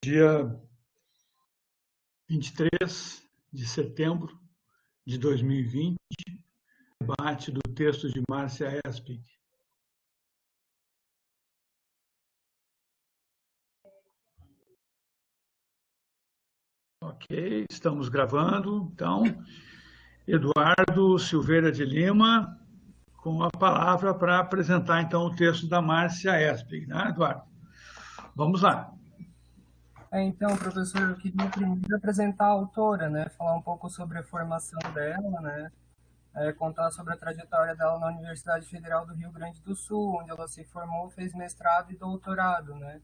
Dia 23 de setembro de 2020, debate do texto de Márcia Espig. Ok, estamos gravando. Então, Eduardo Silveira de Lima, com a palavra para apresentar, então, o texto da Márcia Espig, né, Eduardo? Vamos lá. Então, professor, eu queria primeiro apresentar a autora, né? Falar um pouco sobre a formação dela, né? Contar sobre a trajetória dela na Universidade Federal do Rio Grande do Sul, onde ela se formou, fez mestrado e doutorado, né?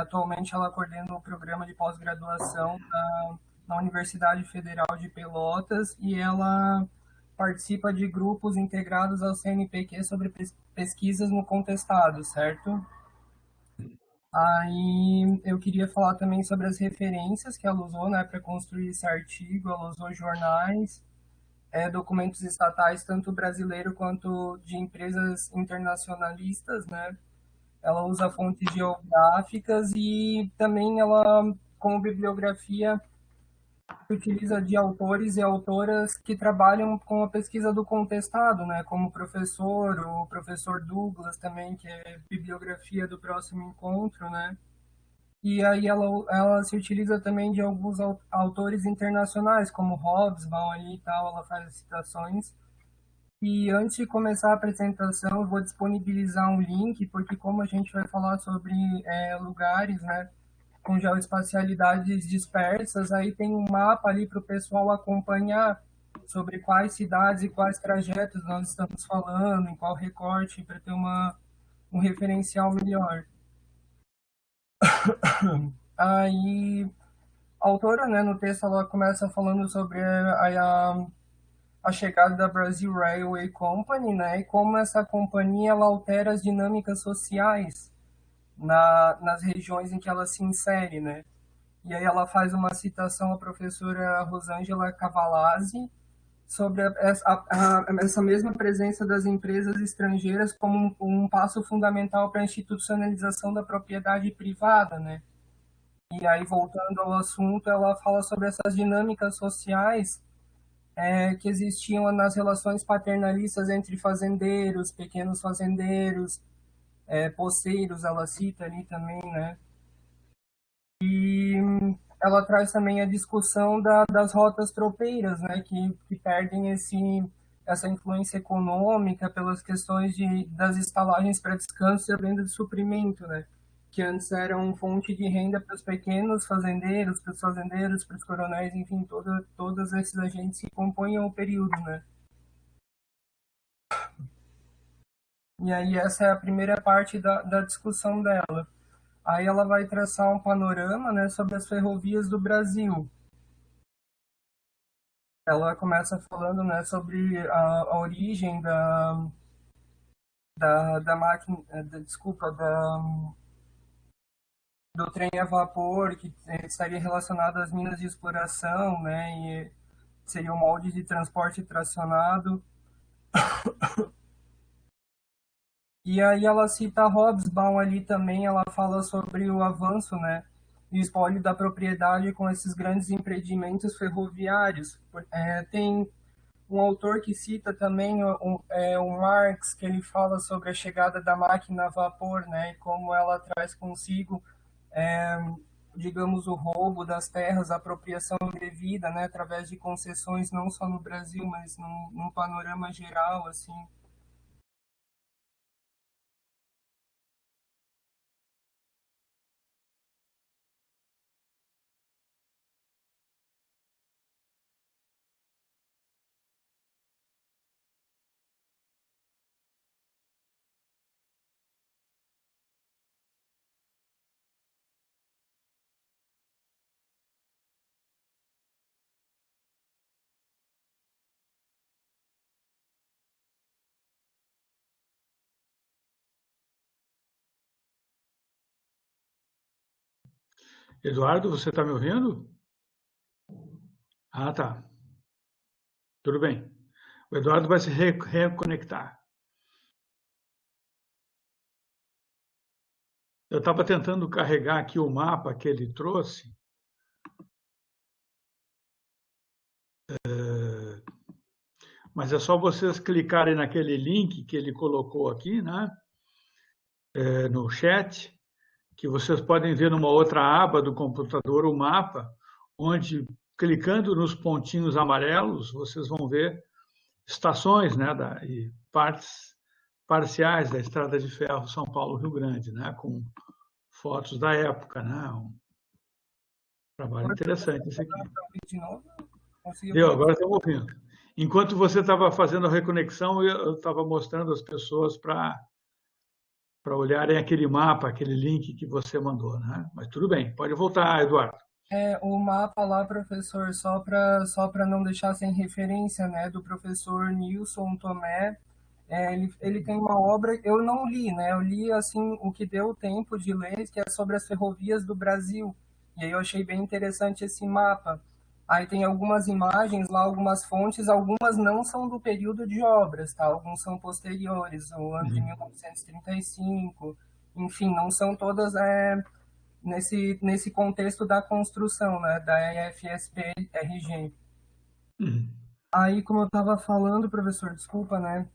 Atualmente ela coordena o programa de pós-graduação na Universidade Federal de Pelotas e ela participa de grupos integrados ao CNPq sobre pesquisas no contestado, certo? Aí eu queria falar também sobre as referências que ela usou, né, para construir esse artigo. Ela usou jornais, documentos estatais, tanto brasileiro quanto de empresas internacionalistas, né? Ela usa fontes geográficas e também ela, como bibliografia, utiliza de autores e autoras que trabalham com a pesquisa do contestado, né? Como o professor Douglas também, que é bibliografia do próximo encontro, né? E aí ela se utiliza também de alguns autores internacionais, como Hobsbawm ali e tal, ela faz citações. E antes de começar a apresentação, eu vou disponibilizar um link, porque como a gente vai falar sobre lugares, né, com geoespacialidades dispersas, aí tem um mapa ali para o pessoal acompanhar sobre quais cidades e quais trajetos nós estamos falando, em qual recorte, para ter um referencial melhor. Aí a autora, né, no texto, ela começa falando sobre a chegada da Brazil Railway Company, né, e como essa companhia ela altera as dinâmicas sociais nas regiões em que ela se insere, né. E aí ela faz uma citação à professora Rosângela Cavalazzi sobre essa mesma presença das empresas estrangeiras como um passo fundamental para a institucionalização da propriedade privada, né. E aí, voltando ao assunto, ela fala sobre essas dinâmicas sociais que existiam nas relações paternalistas entre fazendeiros, pequenos fazendeiros, poceiros, ela cita ali também, né? E ela traz também a discussão das rotas tropeiras, né? Que perdem essa influência econômica pelas questões das estalagens para descanso e a venda de suprimento, né? Que antes eram fonte de renda para os pequenos fazendeiros, para os coronéis, enfim, todos esses agentes que compõem o período, né? E aí essa é a primeira parte da discussão dela. Aí ela vai traçar um panorama, né, sobre as ferrovias do Brasil. Ela começa falando, né, sobre a origem da máquina, desculpa, do trem a vapor, que estaria relacionado às minas de exploração, né, e seria um molde de transporte tracionado. E aí ela cita Hobsbawm ali também, ela fala sobre o avanço, né, e o espólio da propriedade com esses grandes empreendimentos ferroviários. Tem um autor que cita também o Marx, que ele fala sobre a chegada da máquina a vapor, né, e como ela traz consigo, é, digamos, o roubo das terras, a apropriação indevida, né, através de concessões não só no Brasil, mas num panorama geral, assim. Eduardo, você está me ouvindo? Ah, tá. Tudo bem. O Eduardo vai se reconectar. Eu estava tentando carregar aqui o mapa que ele trouxe. Mas é só vocês clicarem naquele link que ele colocou aqui, né? No chat, que vocês podem ver numa outra aba do computador o mapa, onde, clicando nos pontinhos amarelos, vocês vão ver estações, né, e partes parciais da Estrada de Ferro São Paulo-Rio Grande, né, com fotos da época, né, um trabalho interessante esse aqui. Deu, agora estamos ouvindo. Enquanto você estava fazendo a reconexão, eu estava mostrando às pessoas para olharem aquele mapa, aquele link que você mandou, né? Mas tudo bem, pode voltar, Eduardo. O mapa lá, professor, só para não deixar sem referência, né, do professor Nilson Tomé, ele tem uma obra, eu não li, né, eu li, assim, o que deu tempo de ler, que é sobre as ferrovias do Brasil, e aí eu achei bem interessante esse mapa. Aí tem algumas imagens lá, algumas fontes, algumas não são do período de obras, tá? Alguns são posteriores, o ano de 1935, enfim, não são todas nesse contexto da construção, né, da EFSP-RG. Aí, como eu estava falando, professor, desculpa, né,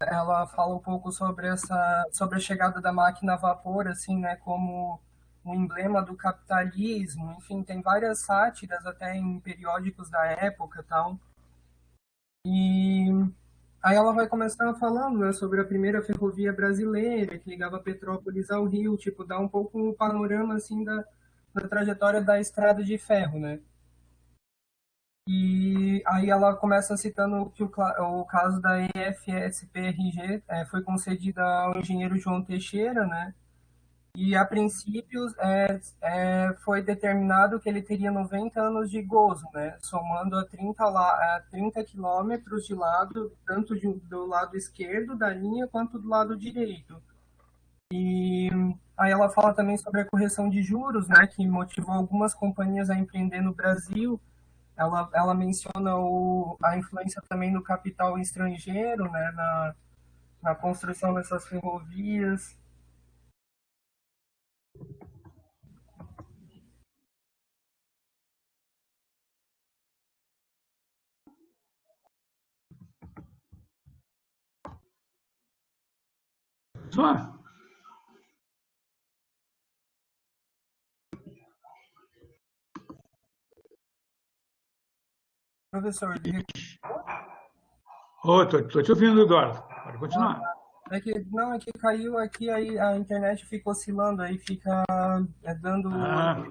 ela fala um pouco sobre a chegada da máquina a vapor, assim, né, como um emblema do capitalismo, enfim, tem várias sátiras até em periódicos da época e tal. E aí ela vai começar falando, né, sobre a primeira ferrovia brasileira que ligava Petrópolis ao Rio, tipo, dá um pouco um panorama, assim, da trajetória da estrada de ferro, né? E aí ela começa citando que o caso da EFSPRG foi concedida ao engenheiro João Teixeira, né? E, a princípio, foi determinado que ele teria 90 anos de gozo, né? Somando a 30 quilômetros de lado, tanto do lado esquerdo da linha quanto do lado direito. E aí ela fala também sobre a correção de juros, né? Que motivou algumas companhias a empreender no Brasil. Ela menciona a influência também do capital estrangeiro, né? Na construção dessas ferrovias. Só. Professor, Estou te ouvindo, Eduardo. Pode continuar. é que caiu aqui, aí a internet fica oscilando, aí fica dando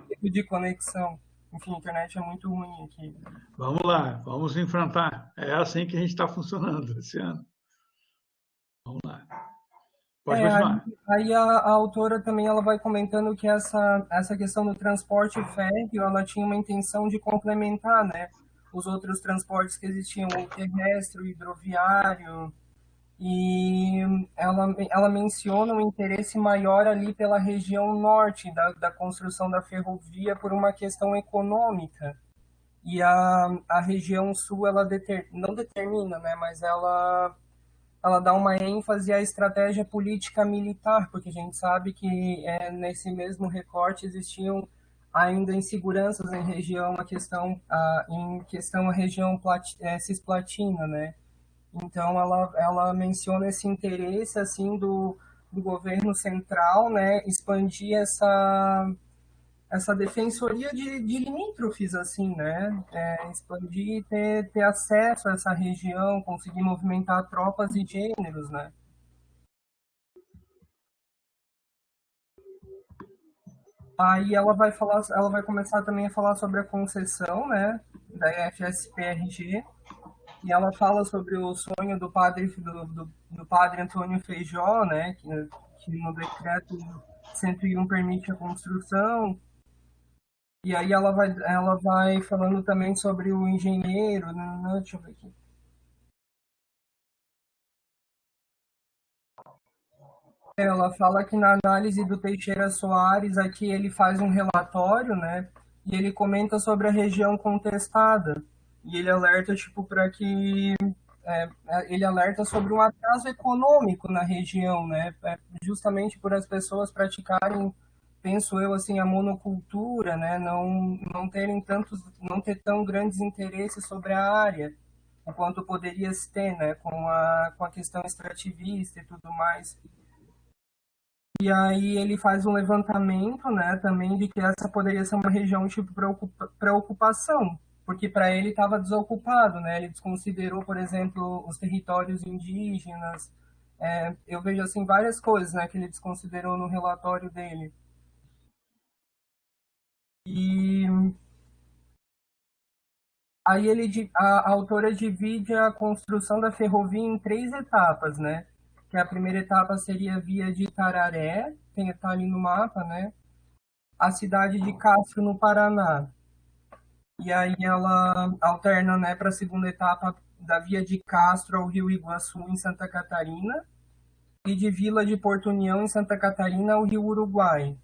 tipo de conexão. Enfim, a internet é muito ruim aqui. Vamos lá, vamos enfrentar. É assim que a gente está funcionando esse ano. Vamos lá. Pode continuar. Aí a autora também ela vai comentando que essa questão do transporte férreo, ela tinha uma intenção de complementar, né, os outros transportes que existiam, o terrestre, o hidroviário, e ela menciona um interesse maior ali pela região norte da construção da ferrovia por uma questão econômica. E a região sul, ela não determina, né, mas ela dá uma ênfase à estratégia política militar, porque a gente sabe que nesse mesmo recorte existiam ainda inseguranças em região, em questão a região cisplatina, né? Então ela menciona esse interesse assim do governo central, né, expandir essa defensoria de limítrofes, assim, né, expandir e ter acesso a essa região, conseguir movimentar tropas e gêneros, né. Aí ela vai começar também a falar sobre a concessão, né, da FSPRG, e ela fala sobre o sonho do padre Antônio Feijó, né, que no decreto 101 permite a construção. E aí ela vai falando também sobre o engenheiro, né, deixa eu ver aqui. Ela fala que na análise do Teixeira Soares, aqui ele faz um relatório, né, e ele comenta sobre a região contestada. E ele alerta, tipo, para que ele alerta sobre um atraso econômico na região, né, justamente por as pessoas praticarem penso eu, assim, a monocultura, né, não ter tão grandes interesses sobre a área, enquanto poderia se ter, né, com a questão extrativista e tudo mais. E aí ele faz um levantamento, né, também de que essa poderia ser uma região tipo preocupação, porque para ele estava desocupado, né? Ele desconsiderou, por exemplo, os territórios indígenas. Eu vejo assim várias coisas, né, que ele desconsiderou no relatório dele. E aí a autora divide a construção da ferrovia em três etapas, né? Que a primeira etapa seria a via de Itararé, tem tá ali no mapa, né? A cidade de Castro, no Paraná. E aí ela alterna, né, para a segunda etapa da via de Castro ao Rio Iguaçu, em Santa Catarina, e de Vila de Porto União, em Santa Catarina, ao Rio Uruguai.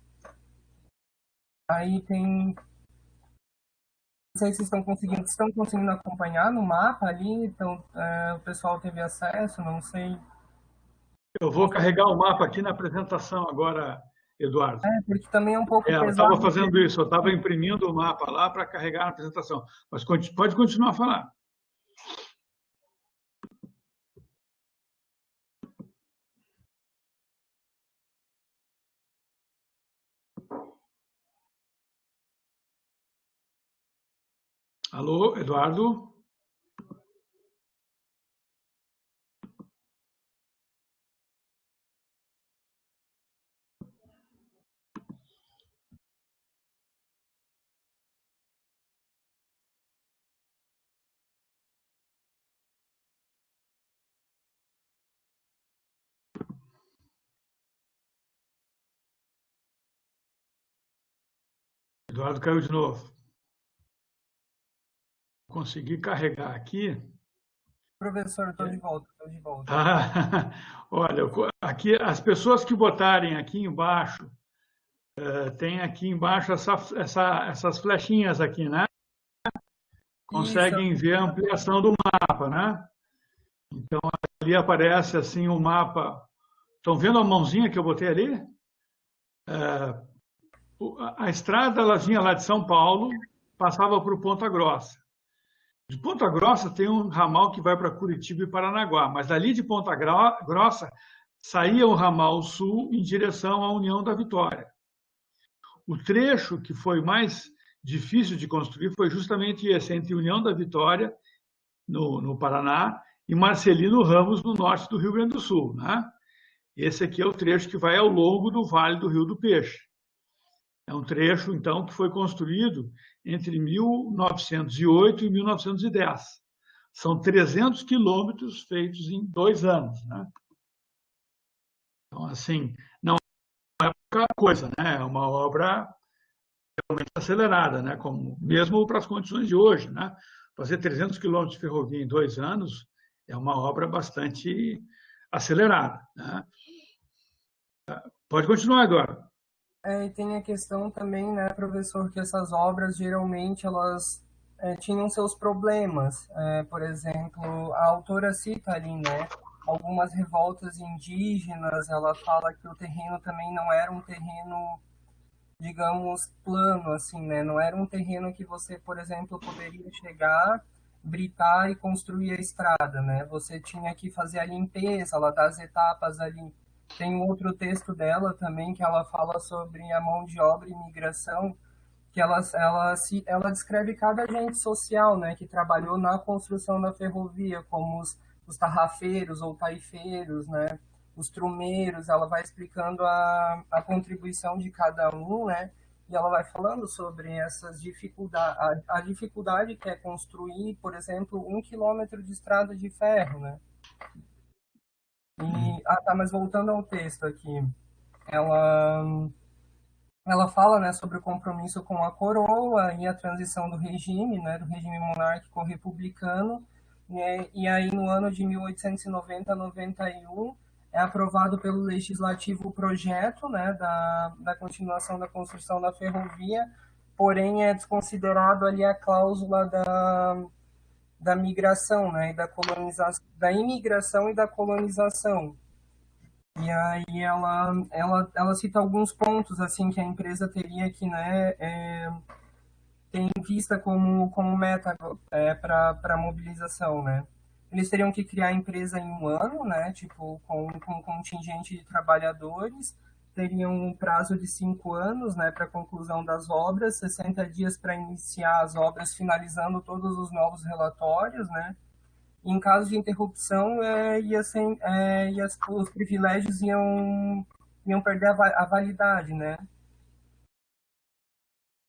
Aí tem. Não sei se estão conseguindo acompanhar no mapa ali, então o pessoal teve acesso, não sei. Eu vou carregar o mapa aqui na apresentação agora, Eduardo. Porque também é um pouco Eu pesado. estava fazendo isso, eu estava imprimindo o mapa lá para carregar na apresentação. Mas pode continuar a falar. Alô, Eduardo? Eduardo caiu de novo. Consegui carregar aqui. Professor, estou de volta, estou de volta. Olha, aqui as pessoas que botarem aqui embaixo, tem aqui embaixo essas flechinhas aqui, né? Conseguem ver a ampliação do mapa, né? Então, ali aparece assim o mapa. Estão vendo a mãozinha que eu botei ali? A estrada, ela vinha lá de São Paulo, passava por Ponta Grossa. De Ponta Grossa tem um ramal que vai para Curitiba e Paranaguá, mas dali de Ponta Grossa saía o ramal sul em direção à União da Vitória. O trecho que foi mais difícil de construir foi justamente esse, entre União da Vitória, no Paraná, e Marcelino Ramos, no norte do Rio Grande do Sul. Né? Esse aqui é o trecho que vai ao longo do Vale do Rio do Peixe. É um trecho, então, que foi construído entre 1908 e 1910. São 300 quilômetros feitos em 2 anos. Né? Então, assim, não é pouca coisa, né? É uma obra realmente acelerada, né? Como, mesmo para as condições de hoje. Né? Fazer 300 quilômetros de ferrovia em 2 anos é uma obra bastante acelerada. Né? Pode continuar, Eduardo. E tem a questão também, né, professor, que essas obras geralmente elas tinham seus problemas. Por exemplo, a autora cita ali, né, algumas revoltas indígenas. Ela fala que o terreno também não era um terreno, digamos, plano, assim, né? Não era um terreno que você, por exemplo, poderia chegar, britar e construir a estrada, né? Você tinha que fazer a limpeza, ela dá as etapas ali. Tem um outro texto dela também que ela fala sobre a mão de obra e migração, que ela descreve cada agente social, né, que trabalhou na construção da ferrovia, como os tarrafeiros ou taifeiros, né, os trumeiros. Ela vai explicando a contribuição de cada um, né, e ela vai falando sobre essas dificuldades, a dificuldade que é construir, por exemplo, 1 quilômetro de estrada de ferro, né. Mas voltando ao texto aqui, ela ela fala, né, sobre o compromisso com a coroa e a transição do regime, né, do regime monárquico republicano, né, e aí no ano de 1890 a 91 é aprovado pelo legislativo o projeto, né, da continuação da construção da ferrovia, porém é desconsiderado ali a cláusula da migração, né, e da colonização, da imigração e da colonização. E aí ela cita alguns pontos assim que a empresa teria que, né, ter em vista como meta para mobilização, né? Eles teriam que criar a empresa em um ano, né? Tipo, com um contingente de trabalhadores, teriam um prazo de 5 anos, né, para conclusão das obras, 60 dias para iniciar as obras, finalizando todos os novos relatórios, né? Em caso de interrupção, os privilégios iam perder a validade, né?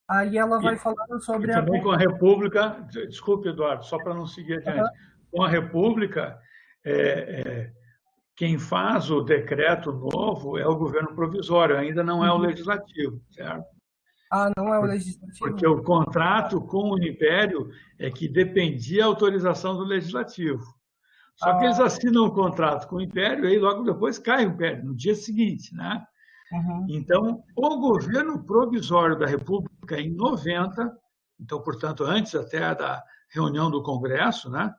Aí ela vai falando E sobre a... também com a República, desculpe, Eduardo, só para não seguir adiante, com a República, quem faz o decreto novo é o governo provisório, ainda não é o legislativo, certo? Ah, não é o Porque legislativo? o contrato com o Império é que dependia da autorização do legislativo. Só que eles Ah, assinam o contrato com o Império e logo depois cai o Império, no dia seguinte, né? uhum, Então, o governo provisório da República, em 90, então, portanto, antes até da reunião do Congresso, né,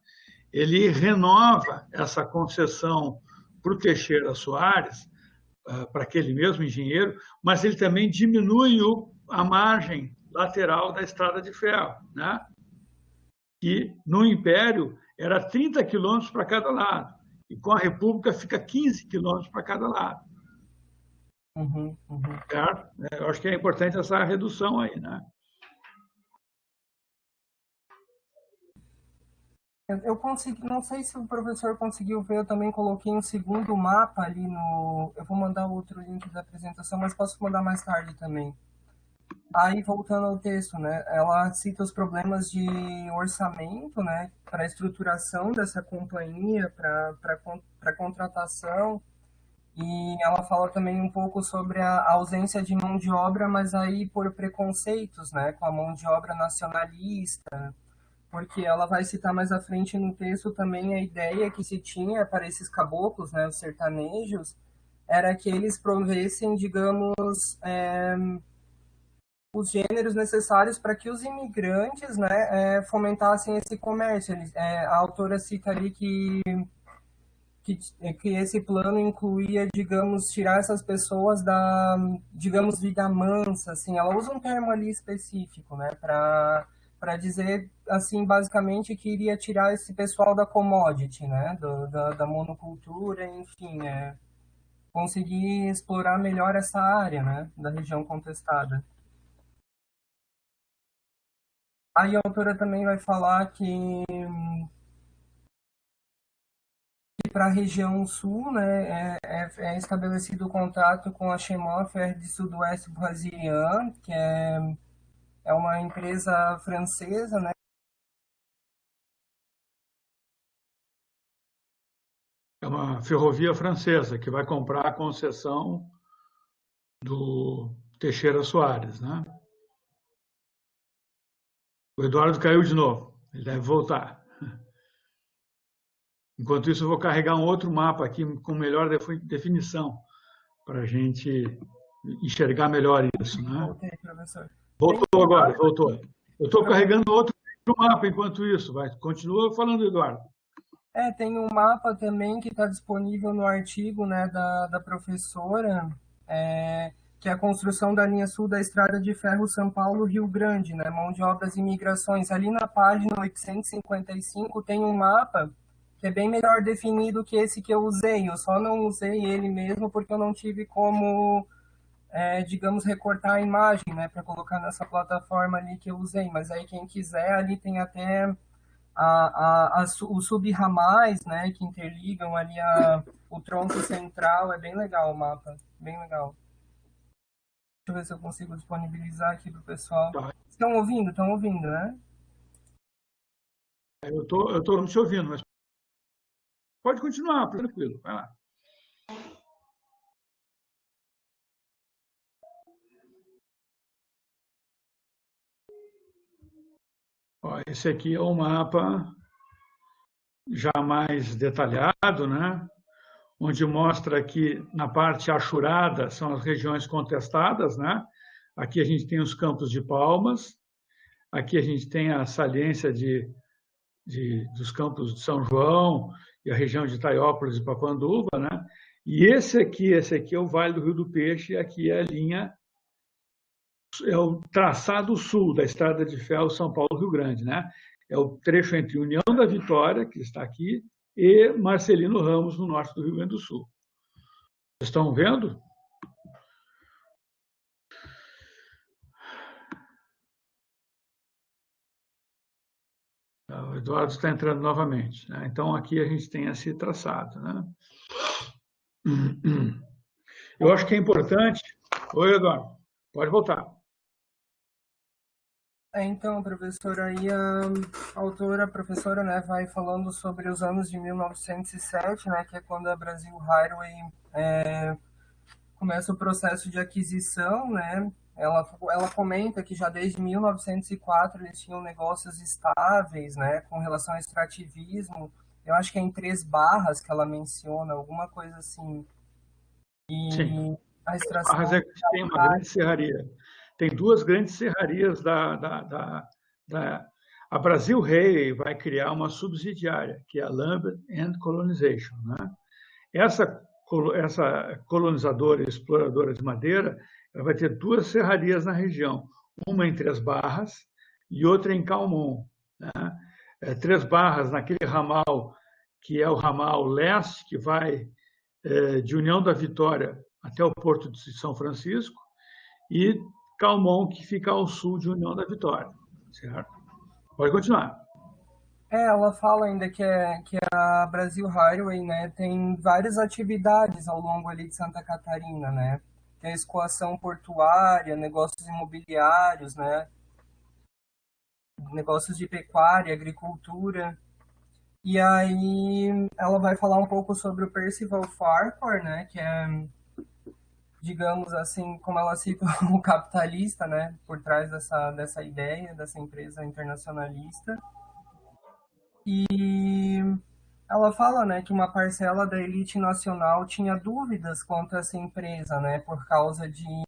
ele renova essa concessão para o Teixeira Soares, para aquele mesmo engenheiro, mas ele também diminui a margem lateral da estrada de ferro, né? Que no Império era 30 quilômetros para cada lado, e com a República fica 15 quilômetros para cada lado. uhum, uhum. Certo? Eu acho que é importante essa redução aí, né? Eu consegui, não sei se o professor conseguiu ver, eu também coloquei um segundo mapa ali no. Eu vou mandar outro link da apresentação, mas posso mandar mais tarde também. Aí, voltando ao texto, né, ela cita os problemas de orçamento, né, para a estruturação dessa companhia, para contratação, e ela fala também um pouco sobre a ausência de mão de obra, mas aí por preconceitos, né, com a mão de obra nacionalista, porque ela vai citar mais à frente no texto também a ideia que se tinha para esses caboclos, né, os sertanejos, era que eles provessem, digamos, os gêneros necessários para que os imigrantes, né, fomentassem esse comércio. A autora cita ali que esse plano incluía, digamos, tirar essas pessoas da, digamos, vida mansa, assim, ela usa um termo ali específico, né, para dizer, assim, basicamente que iria tirar esse pessoal da commodity, né, da monocultura, enfim, conseguir explorar melhor essa área, né, da região contestada. Aí a autora também vai falar que para a região sul, né, é estabelecido o contrato com a Chemofer de Sudoeste Brasilian, que é uma empresa francesa, né? É uma ferrovia francesa que vai comprar a concessão do Teixeira Soares, né? O Eduardo caiu de novo, ele deve voltar. Enquanto isso, eu vou carregar um outro mapa aqui com melhor definição para a gente enxergar melhor isso, né? Voltei, professor. Tem Voltou um agora, mapa, voltou. Eu estou carregando outro mapa enquanto isso, vai. Continua falando, Eduardo. tem um mapa também que está disponível no artigo, né, da professora, que é a construção da linha sul da estrada de ferro São Paulo-Rio Grande, né, mão de obras e migrações. Ali na página 855 tem um mapa que é bem melhor definido que esse que eu usei. Eu só não usei ele mesmo porque eu não tive como, digamos, recortar a imagem, né, para colocar nessa plataforma ali que eu usei. Mas aí quem quiser, ali tem até os sub-ramais, né, que interligam ali o tronco central. É bem legal o mapa, bem legal. Deixa eu ver se eu consigo disponibilizar aqui para o pessoal. Tá. Estão ouvindo? Estão ouvindo, né? Eu tô te ouvindo, mas pode continuar, tranquilo, vai lá. Ó, esse aqui é o mapa já mais detalhado, né? Onde mostra que na parte achurada são as regiões contestadas, né? Aqui a gente tem os campos de Palmas, aqui a gente tem a saliência dos campos de São João e a região de Itaiópolis e Papanduva, né? E esse aqui é o Vale do Rio do Peixe, e aqui é a linha, é o traçado sul da Estrada de Ferro São Paulo-Rio Grande, né? É o trecho entre União da Vitória, que está aqui, e Marcelino Ramos, no norte do Rio Grande do Sul. Vocês estão vendo? O Eduardo está entrando novamente, né? Então, aqui a gente tem esse traçado, né? Eu acho que é importante... Oi, Eduardo, pode voltar. Então, professora, aí a autora, a professora, né, vai falando sobre os anos de 1907, né, que é quando a Brasil Highway começa o processo de aquisição, né? Ela comenta que já desde 1904 eles tinham negócios estáveis, né, com relação ao extrativismo. Eu acho que é em Três Barras que ela menciona, alguma coisa assim. E Sim. a extração... Barras é que tem uma grande serraria. Tem duas grandes serrarias a Brasil Railway vai criar uma subsidiária, que é a Lumber and Colonization, né? Essa colonizadora e exploradora de madeira, ela vai ter duas serrarias na região, uma em Três Barras e outra em Calmon, né? Três Barras, naquele ramal, que é o ramal leste, que vai de União da Vitória até o Porto de São Francisco, e Calmon, que fica ao sul de União da Vitória. Certo? Pode continuar. Ela fala ainda que a Brasil Highway, né, tem várias atividades ao longo ali de Santa Catarina, né? Tem a escoação portuária, negócios imobiliários, né? Negócios de pecuária, agricultura. E aí ela vai falar um pouco sobre o Percival Farquhar, né, que é, digamos assim, como ela cita, o capitalista, né, por trás dessa ideia, dessa empresa internacionalista. E ela fala, né, que uma parcela da elite nacional tinha dúvidas quanto a essa empresa, né, por causa de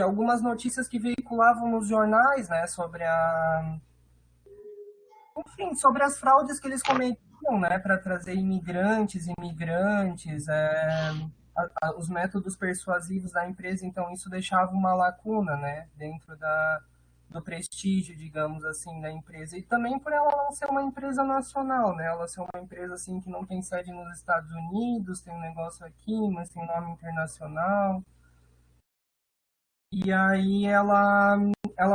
algumas notícias que veiculavam nos jornais, né, enfim, sobre as fraudes que eles cometiam, né, para trazer imigrantes, os métodos persuasivos da empresa. Então isso deixava uma lacuna, né, dentro do prestígio, digamos assim, da empresa. E também por ela não ser uma empresa nacional, né, ela ser uma empresa assim que não tem sede nos Estados Unidos, tem um negócio aqui, mas tem nome internacional. E aí ela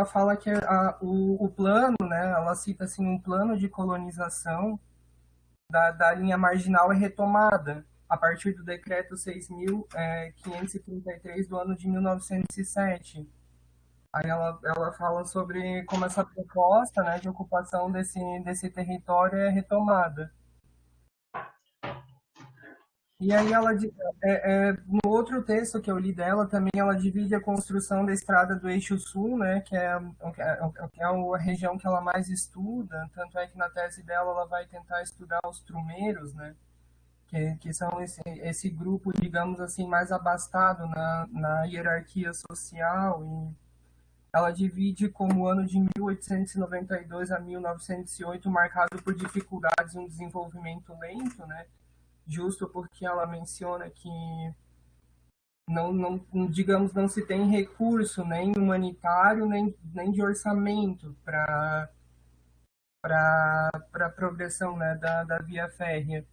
fala que o plano, né, ela cita assim, um plano de colonização da linha marginal é retomada a partir do decreto 6.533 do ano de 1907. Aí ela fala sobre como essa proposta, né, de ocupação desse território é retomada. E aí no outro texto que eu li dela também, ela divide a construção da estrada do Eixo Sul, né, que é a região que ela mais estuda, tanto é que na tese dela ela vai tentar estudar os trumeiros, né, que são esse grupo, digamos assim, mais abastado na hierarquia social. E ela divide como o ano de 1892 a 1908 marcado por dificuldades e um desenvolvimento lento, né, justo porque ela menciona que digamos, não se tem recurso nem humanitário, nem de orçamento para a progressão, né, da via férrea.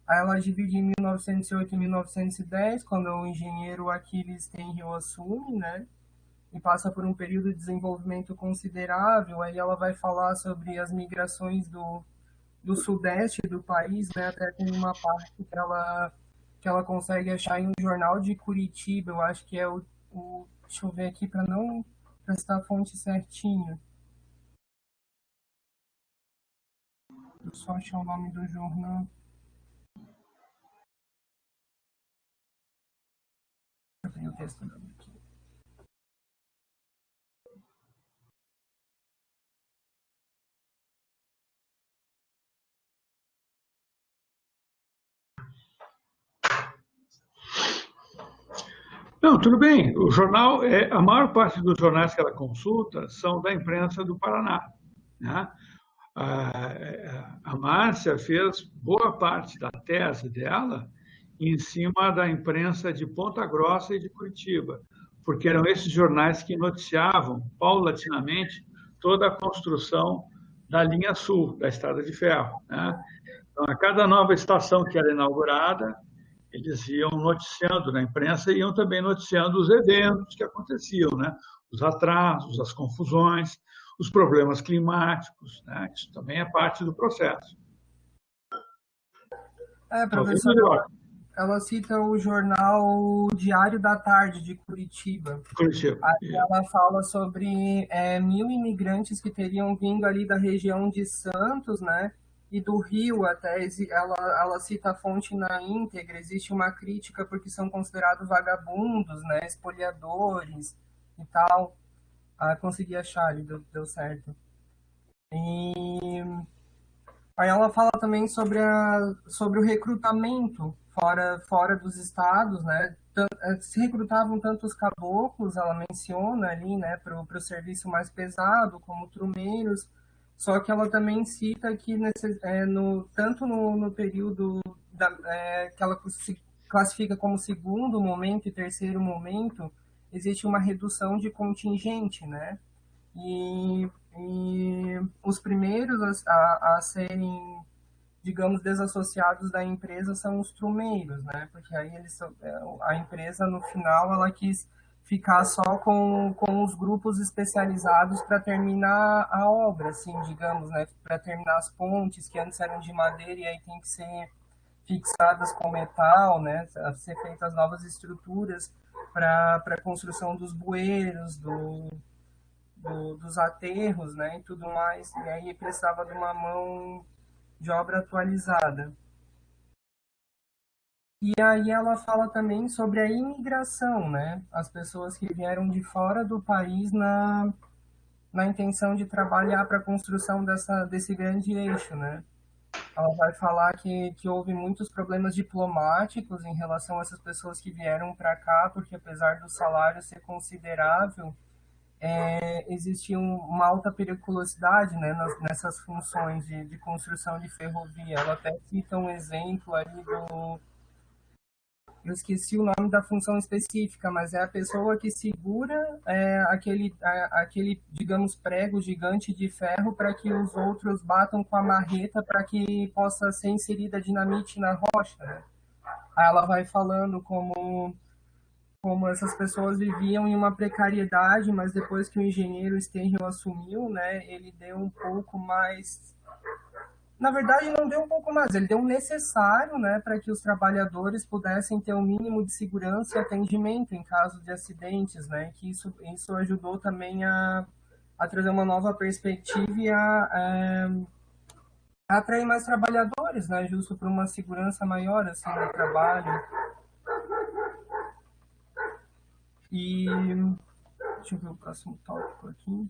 Aí ela divide em 1908 e 1910, quando o engenheiro Aquiles Tenrio assume, né, e passa por um período de desenvolvimento considerável. Aí ela vai falar sobre as migrações do sudeste do país, né? Até tem uma parte que ela consegue achar em um jornal de Curitiba, eu acho que é deixa eu ver aqui para não prestar a fonte certinha. Deixa eu só achar o nome do jornal. Eu tenho o texto aqui. Não, tudo bem. O jornal, a maior parte dos jornais que ela consulta são da imprensa do Paraná, né? A Márcia fez boa parte da tese dela em cima da imprensa de Ponta Grossa e de Curitiba, porque eram esses jornais que noticiavam paulatinamente toda a construção da linha sul da Estrada de Ferro, né? Então, a cada nova estação que era inaugurada, eles iam noticiando na imprensa e iam também noticiando os eventos que aconteciam, né? Os atrasos, as confusões, os problemas climáticos, né? Isso também é parte do processo. Tá ouvindo, Professor, Eduardo? ela cita o jornal Diário da Tarde de Curitiba. Curitiba. Aí ela fala sobre 1.000 imigrantes que teriam vindo ali da região de Santos, né? E do Rio até, ela cita a fonte na íntegra, existe uma crítica porque são considerados vagabundos, né? Espoliadores e tal. Ah, consegui achar, deu certo. E aí ela fala também sobre o recrutamento fora dos estados, né? Se recrutavam tantos caboclos, ela menciona ali, né, para o serviço mais pesado, como trumeiros, só que ela também cita que tanto no período que ela se classifica como segundo momento e terceiro momento, existe uma redução de contingente, né? E os primeiros a serem, digamos, desassociados da empresa são os trumeiros, né? Porque aí a empresa, no final, ela quis ficar só com os grupos especializados para terminar a obra, assim, digamos, né? Para terminar as pontes, que antes eram de madeira e aí tem que ser fixadas com metal, né? A ser feitas novas estruturas para a construção dos bueiros, dos aterros, né, e tudo mais, e aí precisava de uma mão de obra atualizada. E aí ela fala também sobre a imigração, né, as pessoas que vieram de fora do país na intenção de trabalhar para a construção desse grande eixo, né. Ela vai falar que houve muitos problemas diplomáticos em relação a essas pessoas que vieram para cá, porque apesar do salário ser considerável, existia uma alta periculosidade, né, nessas funções de construção de ferrovia. Ela até cita um exemplo ali eu esqueci o nome da função específica, mas é a pessoa que segura aquele, digamos, prego gigante de ferro para que os outros batam com a marreta para que possa ser inserida dinamite na rocha, né? Aí ela vai falando como essas pessoas viviam em uma precariedade, mas depois que o engenheiro Stengel assumiu, né, ele deu um pouco mais. Na verdade, não deu um pouco mais, ele deu o necessário, né, para que os trabalhadores pudessem ter o um mínimo de segurança e atendimento em caso de acidentes, né, que isso ajudou também a trazer uma nova perspectiva e a atrair mais trabalhadores, né, justo para uma segurança maior assim no trabalho. E deixa eu ver o próximo tópico aqui.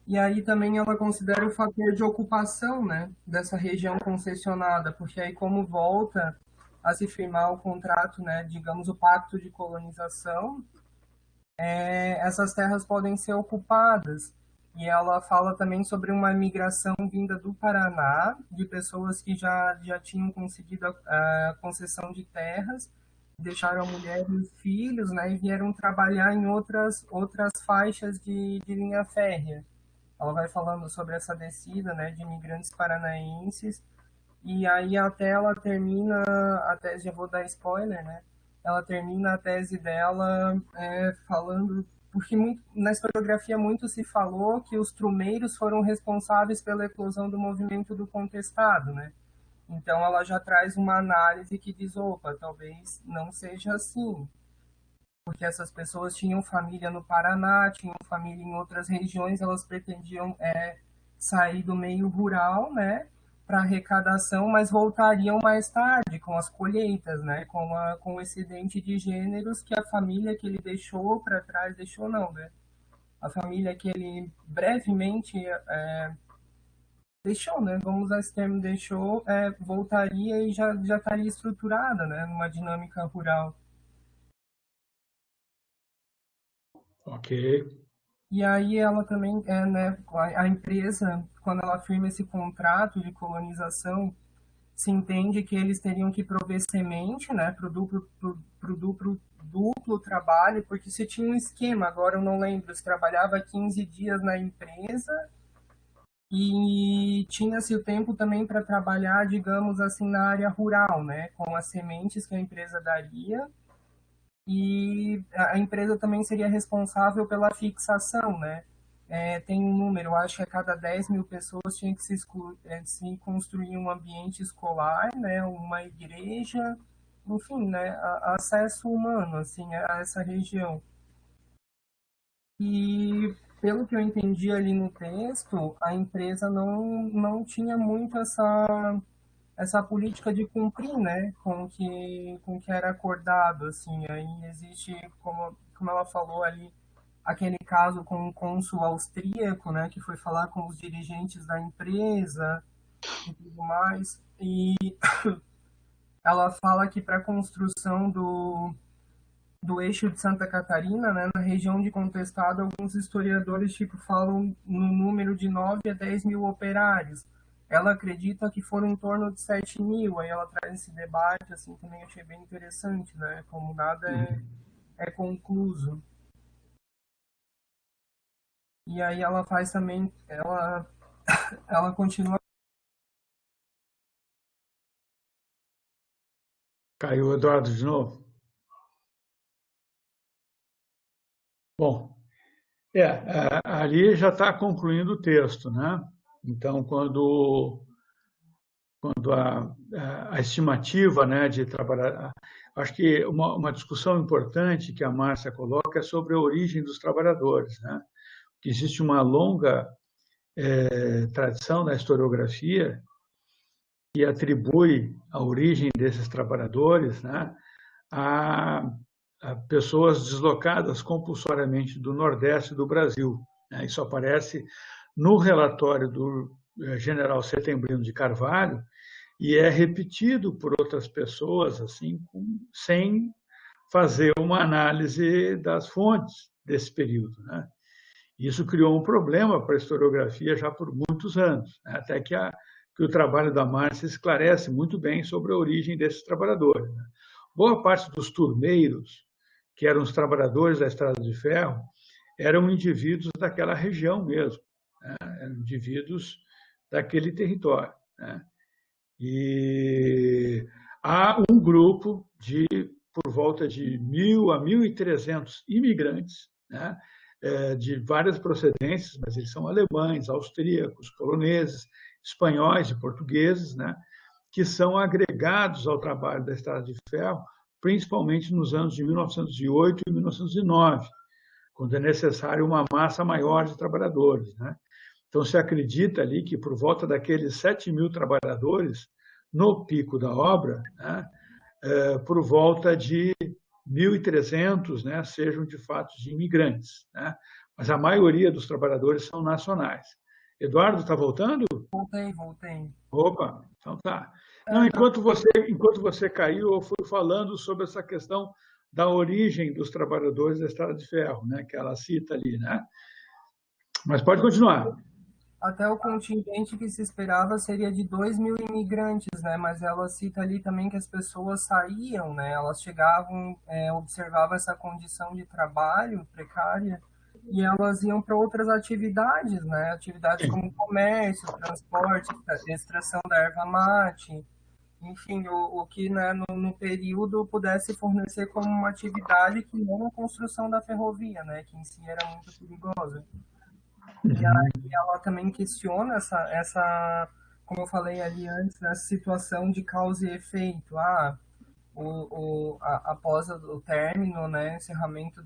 E aí também ela considera o fator de ocupação, né, dessa região concessionada, porque aí como volta a se firmar o contrato, né, digamos o pacto de colonização, essas terras podem ser ocupadas. E ela fala também sobre uma migração vinda do Paraná, de pessoas que já tinham conseguido a concessão de terras, deixaram a mulher e os filhos, né, e vieram trabalhar em outras faixas de linha férrea. Ela vai falando sobre essa descida, né, de imigrantes paranaenses, e aí até ela termina, até já vou dar spoiler, né, ela termina a tese dela falando, porque na historiografia muito se falou que os trumeiros foram responsáveis pela eclosão do movimento do contestado, né, então ela já traz uma análise que diz, opa, talvez não seja assim, porque essas pessoas tinham família no Paraná, tinham família em outras regiões, elas pretendiam sair do meio rural, né, para arrecadação, mas voltariam mais tarde com as colheitas, né, com o excedente de gêneros que a família que ele deixou para trás, deixou não, né, a família que ele brevemente deixou, né, vamos usar esse termo, deixou, voltaria e já estaria estruturada, né, numa dinâmica rural. Ok. E aí ela também, né, a empresa, quando ela firma esse contrato de colonização, se entende que eles teriam que prover semente, né, para o duplo trabalho, porque se tinha um esquema, agora eu não lembro, se trabalhava 15 dias na empresa e tinha-se o tempo também para trabalhar, digamos assim, na área rural, né, com as sementes que a empresa daria, e a empresa também seria responsável pela fixação, né. Tem um número, eu acho que a cada 10 mil pessoas tinha que se construir um ambiente escolar, né, uma igreja, enfim, né, acesso humano, assim, a essa região. E pelo que eu entendi ali no texto, a empresa não tinha muito essa política de cumprir, né, com que era acordado, assim. Aí existe, como ela falou ali, aquele caso com o cônsul austríaco, né, que foi falar com os dirigentes da empresa e tudo mais. E ela fala que para a construção do eixo de Santa Catarina, né, na região de Contestado, alguns historiadores tipo, falam no número de 9 a 10 mil operários. Ela acredita que foram em torno de 7 mil, aí ela traz esse debate, assim, também achei bem interessante, né, como nada é concluso. E aí ela faz também, ela continua. Caiu o Eduardo de novo. Bom, ali já está concluindo o texto, né? Então, quando a estimativa, né, de trabalhar, acho que uma discussão importante que a Márcia coloca é sobre a origem dos trabalhadores, né? Que existe uma longa tradição na historiografia que atribui a origem desses trabalhadores, né, a pessoas deslocadas compulsoriamente do Nordeste do Brasil. Isso aparece no relatório do general Setembrino de Carvalho e é repetido por outras pessoas, assim, sem fazer uma análise das fontes desse período, né? Isso criou um problema para a historiografia já por muitos anos, né? Até que o trabalho da Márcia esclarece muito bem sobre a origem desses trabalhadores, né? Boa parte dos turmeiros, que eram os trabalhadores da Estrada de Ferro, eram indivíduos daquela região mesmo, né? Eram indivíduos daquele território, né? E há um grupo por volta de 1.000 a 1.300 imigrantes, né, de várias procedências, mas eles são alemães, austríacos, poloneses, espanhóis e portugueses, né, que são agregados ao trabalho da Estrada de Ferro, principalmente nos anos de 1908 e 1909, quando é necessário uma massa maior de trabalhadores, né? Então, se acredita ali que por volta daqueles 7 mil trabalhadores, no pico da obra, né, por volta de 1.300, né, sejam de fato de imigrantes, né? Mas a maioria dos trabalhadores são nacionais. Eduardo, está voltando? Voltei. Opa, então tá. Não, enquanto você caiu, eu fui falando sobre essa questão da origem dos trabalhadores da Estrada de Ferro, né, que ela cita ali, né? Mas pode continuar. Até o contingente que se esperava seria de 2 mil imigrantes, né? Mas ela cita ali também que as pessoas saíam, né? Elas chegavam, observavam essa condição de trabalho precária e elas iam para outras atividades, né? Atividades como comércio, transporte, extração da erva mate, enfim, o que, né, no período pudesse fornecer como uma atividade que não a construção da ferrovia, né? Que em si era muito perigosa. E aí ela também questiona como eu falei ali antes, essa situação de causa e efeito. Após o término, né, encerramento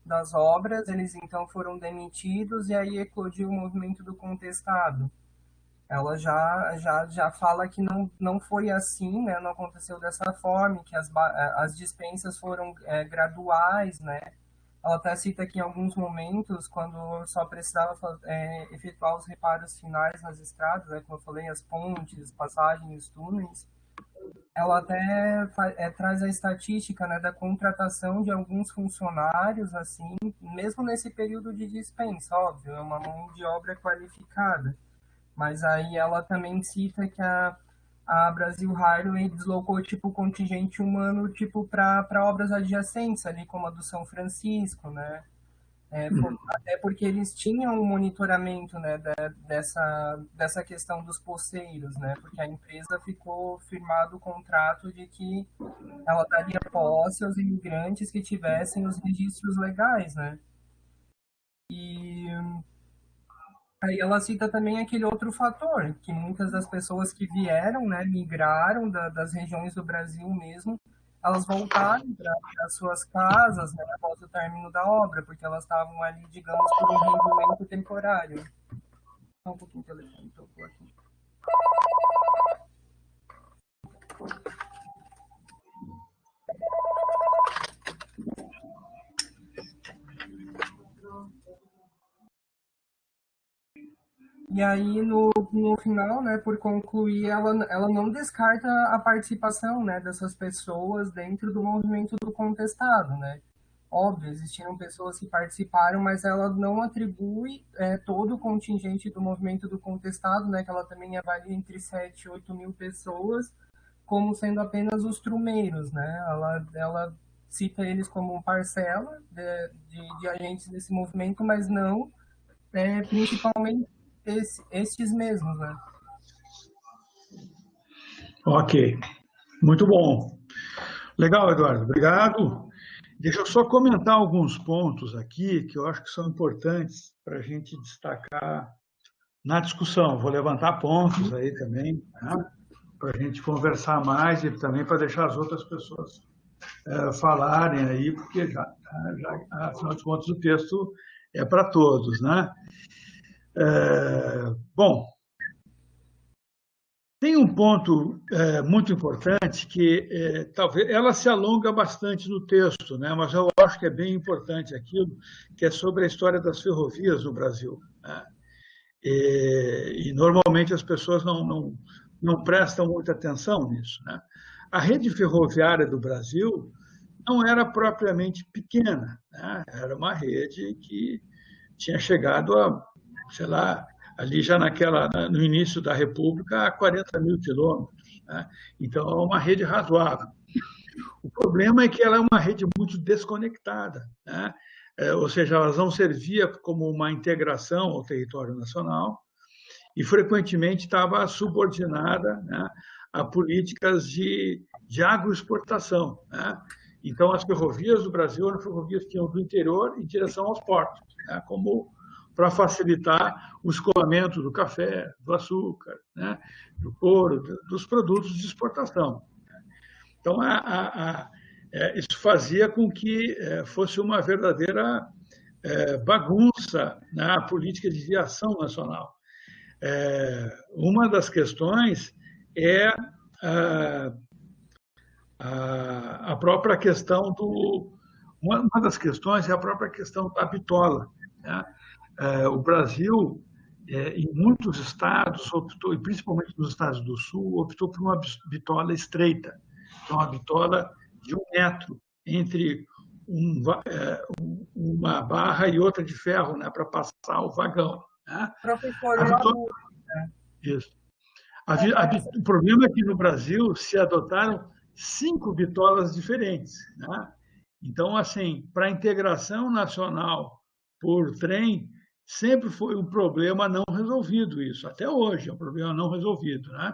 das obras, eles então foram demitidos e aí eclodiu o movimento do contestado. Ela já fala que não foi assim, né, não aconteceu dessa forma, que as dispensas foram graduais, né. Ela até cita que em alguns momentos, quando só precisava efetuar os reparos finais nas estradas, né, como eu falei, as pontes, passagens, túneis, ela até traz a estatística, né, da contratação de alguns funcionários, assim, mesmo nesse período de dispensa, óbvio, é uma mão de obra qualificada. Mas aí ela também cita que a Brasil Highway deslocou tipo contingente humano tipo para obras adjacentes ali como a do São Francisco, né? Até porque eles tinham um monitoramento, né, dessa questão dos poceiros, né? Porque a empresa ficou firmado o contrato de que ela daria posse aos imigrantes que tivessem os registros legais, né? E aí ela cita também aquele outro fator, que muitas das pessoas que vieram, né, migraram das regiões do Brasil mesmo, elas voltaram para as suas casas, né, após o término da obra, porque elas estavam ali, digamos, por um rendimento temporário. Só um pouquinho o telefone, tocou aqui. E aí, no final, né, por concluir, ela não descarta a participação, né, dessas pessoas dentro do movimento do contestado, né? Óbvio, existiram pessoas que participaram, mas ela não atribui todo o contingente do movimento do contestado, né, que ela também avalia entre 7 e 8 mil pessoas, como sendo apenas os trumeiros, né? Ela cita eles como parcela de agentes desse movimento, mas não principalmente estes mesmos, né? Ok, muito bom. Legal, Eduardo, obrigado. Deixa eu só comentar alguns pontos aqui que eu acho que são importantes para a gente destacar na discussão. Vou levantar pontos aí também, né, para a gente conversar mais e também para deixar as outras pessoas falarem aí, porque afinal de contas, o texto é para todos, né? Bom, tem um ponto muito importante que talvez ela se alonga bastante no texto, né? Mas eu acho que é bem importante aquilo que é sobre a história das ferrovias no Brasil, né? E normalmente as pessoas não prestam muita atenção nisso, né? A rede ferroviária do Brasil não era propriamente pequena, né? Era uma rede que tinha chegado a, sei lá, ali já no início da República, a 40 mil quilômetros, né? Então, é uma rede razoável. O problema é que ela é uma rede muito desconectada, né? Ou seja, ela não servia como uma integração ao território nacional e frequentemente estava subordinada, né, a políticas de agroexportação, né? Então, as ferrovias do Brasil eram ferrovias que iam do interior em direção aos portos, né, como para facilitar o escoamento do café, do açúcar, né, do couro, dos produtos de exportação. Então, isso fazia com que fosse uma verdadeira bagunça na política de viação nacional. Uma das questões é a própria questão uma das questões é a própria questão da bitola, né? O Brasil, em muitos estados, optou, e principalmente nos estados do Sul, optou por uma bitola estreita, que é uma bitola de 1 metro entre uma barra e outra de ferro, né, para passar o vagão, né? Professor, A bitola, isso. O problema é que no Brasil se adotaram 5 bitolas diferentes, né? Então, assim, para a integração nacional por trem, sempre foi um problema não resolvido isso. Até hoje é um problema não resolvido, né?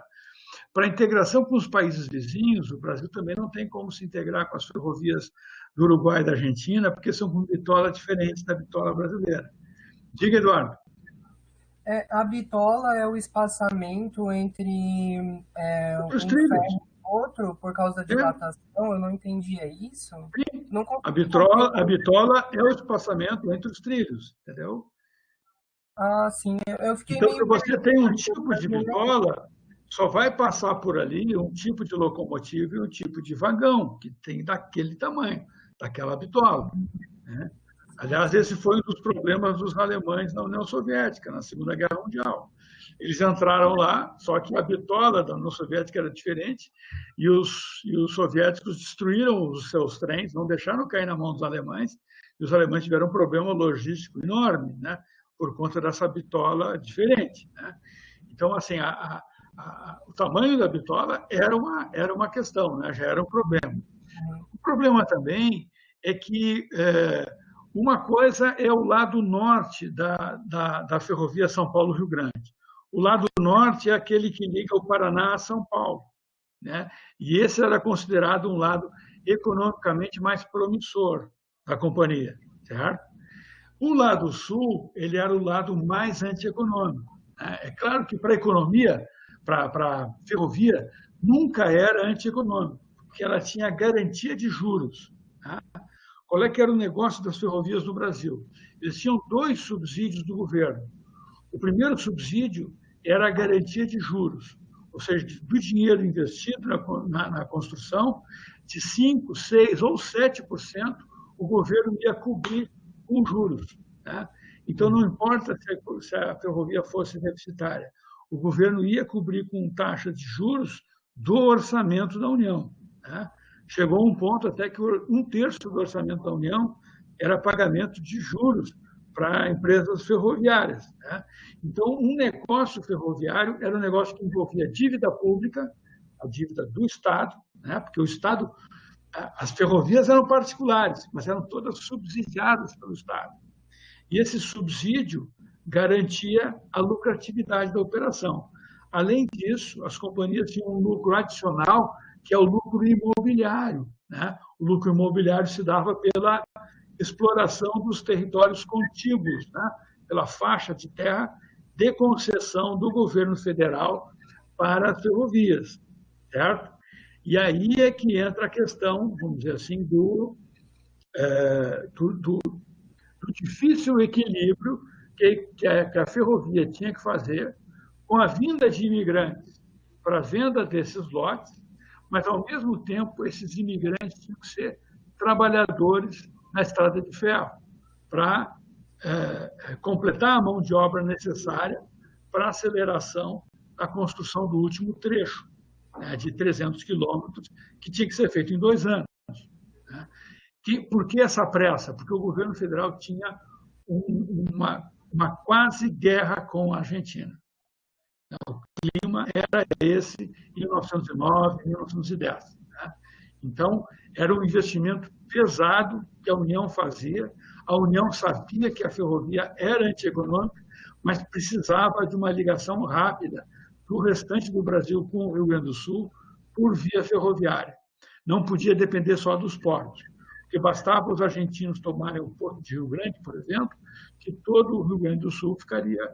Para a integração com os países vizinhos, o Brasil também não tem como se integrar com as ferrovias do Uruguai e da Argentina, porque são com bitola diferentes da bitola brasileira. Diga, Eduardo. A bitola é o espaçamento entre um ferro e outro por causa da dilatação, eu não entendi, é isso? Não a bitola é o espaçamento entre os trilhos, entendeu? Ah, sim, eu fiquei então, meio... se você tem um tipo de bitola, só vai passar por ali um tipo de locomotiva e um tipo de vagão, que tem daquele tamanho, daquela bitola, né? Aliás, esse foi um dos problemas dos alemães na União Soviética, na Segunda Guerra Mundial. Eles entraram lá, só que a bitola da União Soviética era diferente, e os soviéticos destruíram os seus trens, não deixaram cair na mão dos alemães, e os alemães tiveram um problema logístico enorme, né, por conta dessa bitola diferente, né? Então, assim, a o tamanho da bitola era uma questão, né? Já era um problema. O problema também é que uma coisa é o lado norte da ferrovia São Paulo-Rio Grande. O lado norte é aquele que liga o Paraná a São Paulo, né? E esse era considerado um lado economicamente mais promissor da companhia, certo? O lado sul, ele era o lado mais antieconômico, né? É claro que para a economia, para a ferrovia, nunca era antieconômico, porque ela tinha garantia de juros, né? Qual é que era o negócio das ferrovias no Brasil? Eles tinham 2 subsídios do governo. O primeiro subsídio era a garantia de juros, ou seja, do dinheiro investido na construção, de 5%, 6% ou 7%, o governo ia cobrir com juros, né? Então, não importa se a ferrovia fosse deficitária, o governo ia cobrir com taxa de juros do orçamento da União, né? Chegou um ponto até que 1/3 do orçamento da União era pagamento de juros para empresas ferroviárias, né? Então, um negócio ferroviário era um negócio que envolvia dívida pública, a dívida do Estado, né? Porque o Estado, as ferrovias eram particulares, mas eram todas subsidiadas pelo Estado. E esse subsídio garantia a lucratividade da operação. Além disso, as companhias tinham um lucro adicional, que é o lucro imobiliário, né? O lucro imobiliário se dava pela exploração dos territórios contíguos, né? Pela faixa de terra de concessão do governo federal para as ferrovias, certo? E aí é que entra a questão, vamos dizer assim, do difícil equilíbrio que a ferrovia tinha que fazer com a vinda de imigrantes para a venda desses lotes, mas, ao mesmo tempo, esses imigrantes tinham que ser trabalhadores na estrada de ferro, para completar a mão de obra necessária para a aceleração da construção do último trecho, né, de 300 quilômetros, que tinha que ser feito em 2 anos. Né? Por que essa pressa? Porque o governo federal tinha uma quase guerra com a Argentina. O clima era esse em 1909, 1910. Né? Então, era um investimento pesado que a União fazia. A União sabia que a ferrovia era antieconômica, mas precisava de uma ligação rápida do restante do Brasil com o Rio Grande do Sul por via ferroviária. Não podia depender só dos portos, porque bastava os argentinos tomarem o porto de Rio Grande, por exemplo, que todo o Rio Grande do Sul ficaria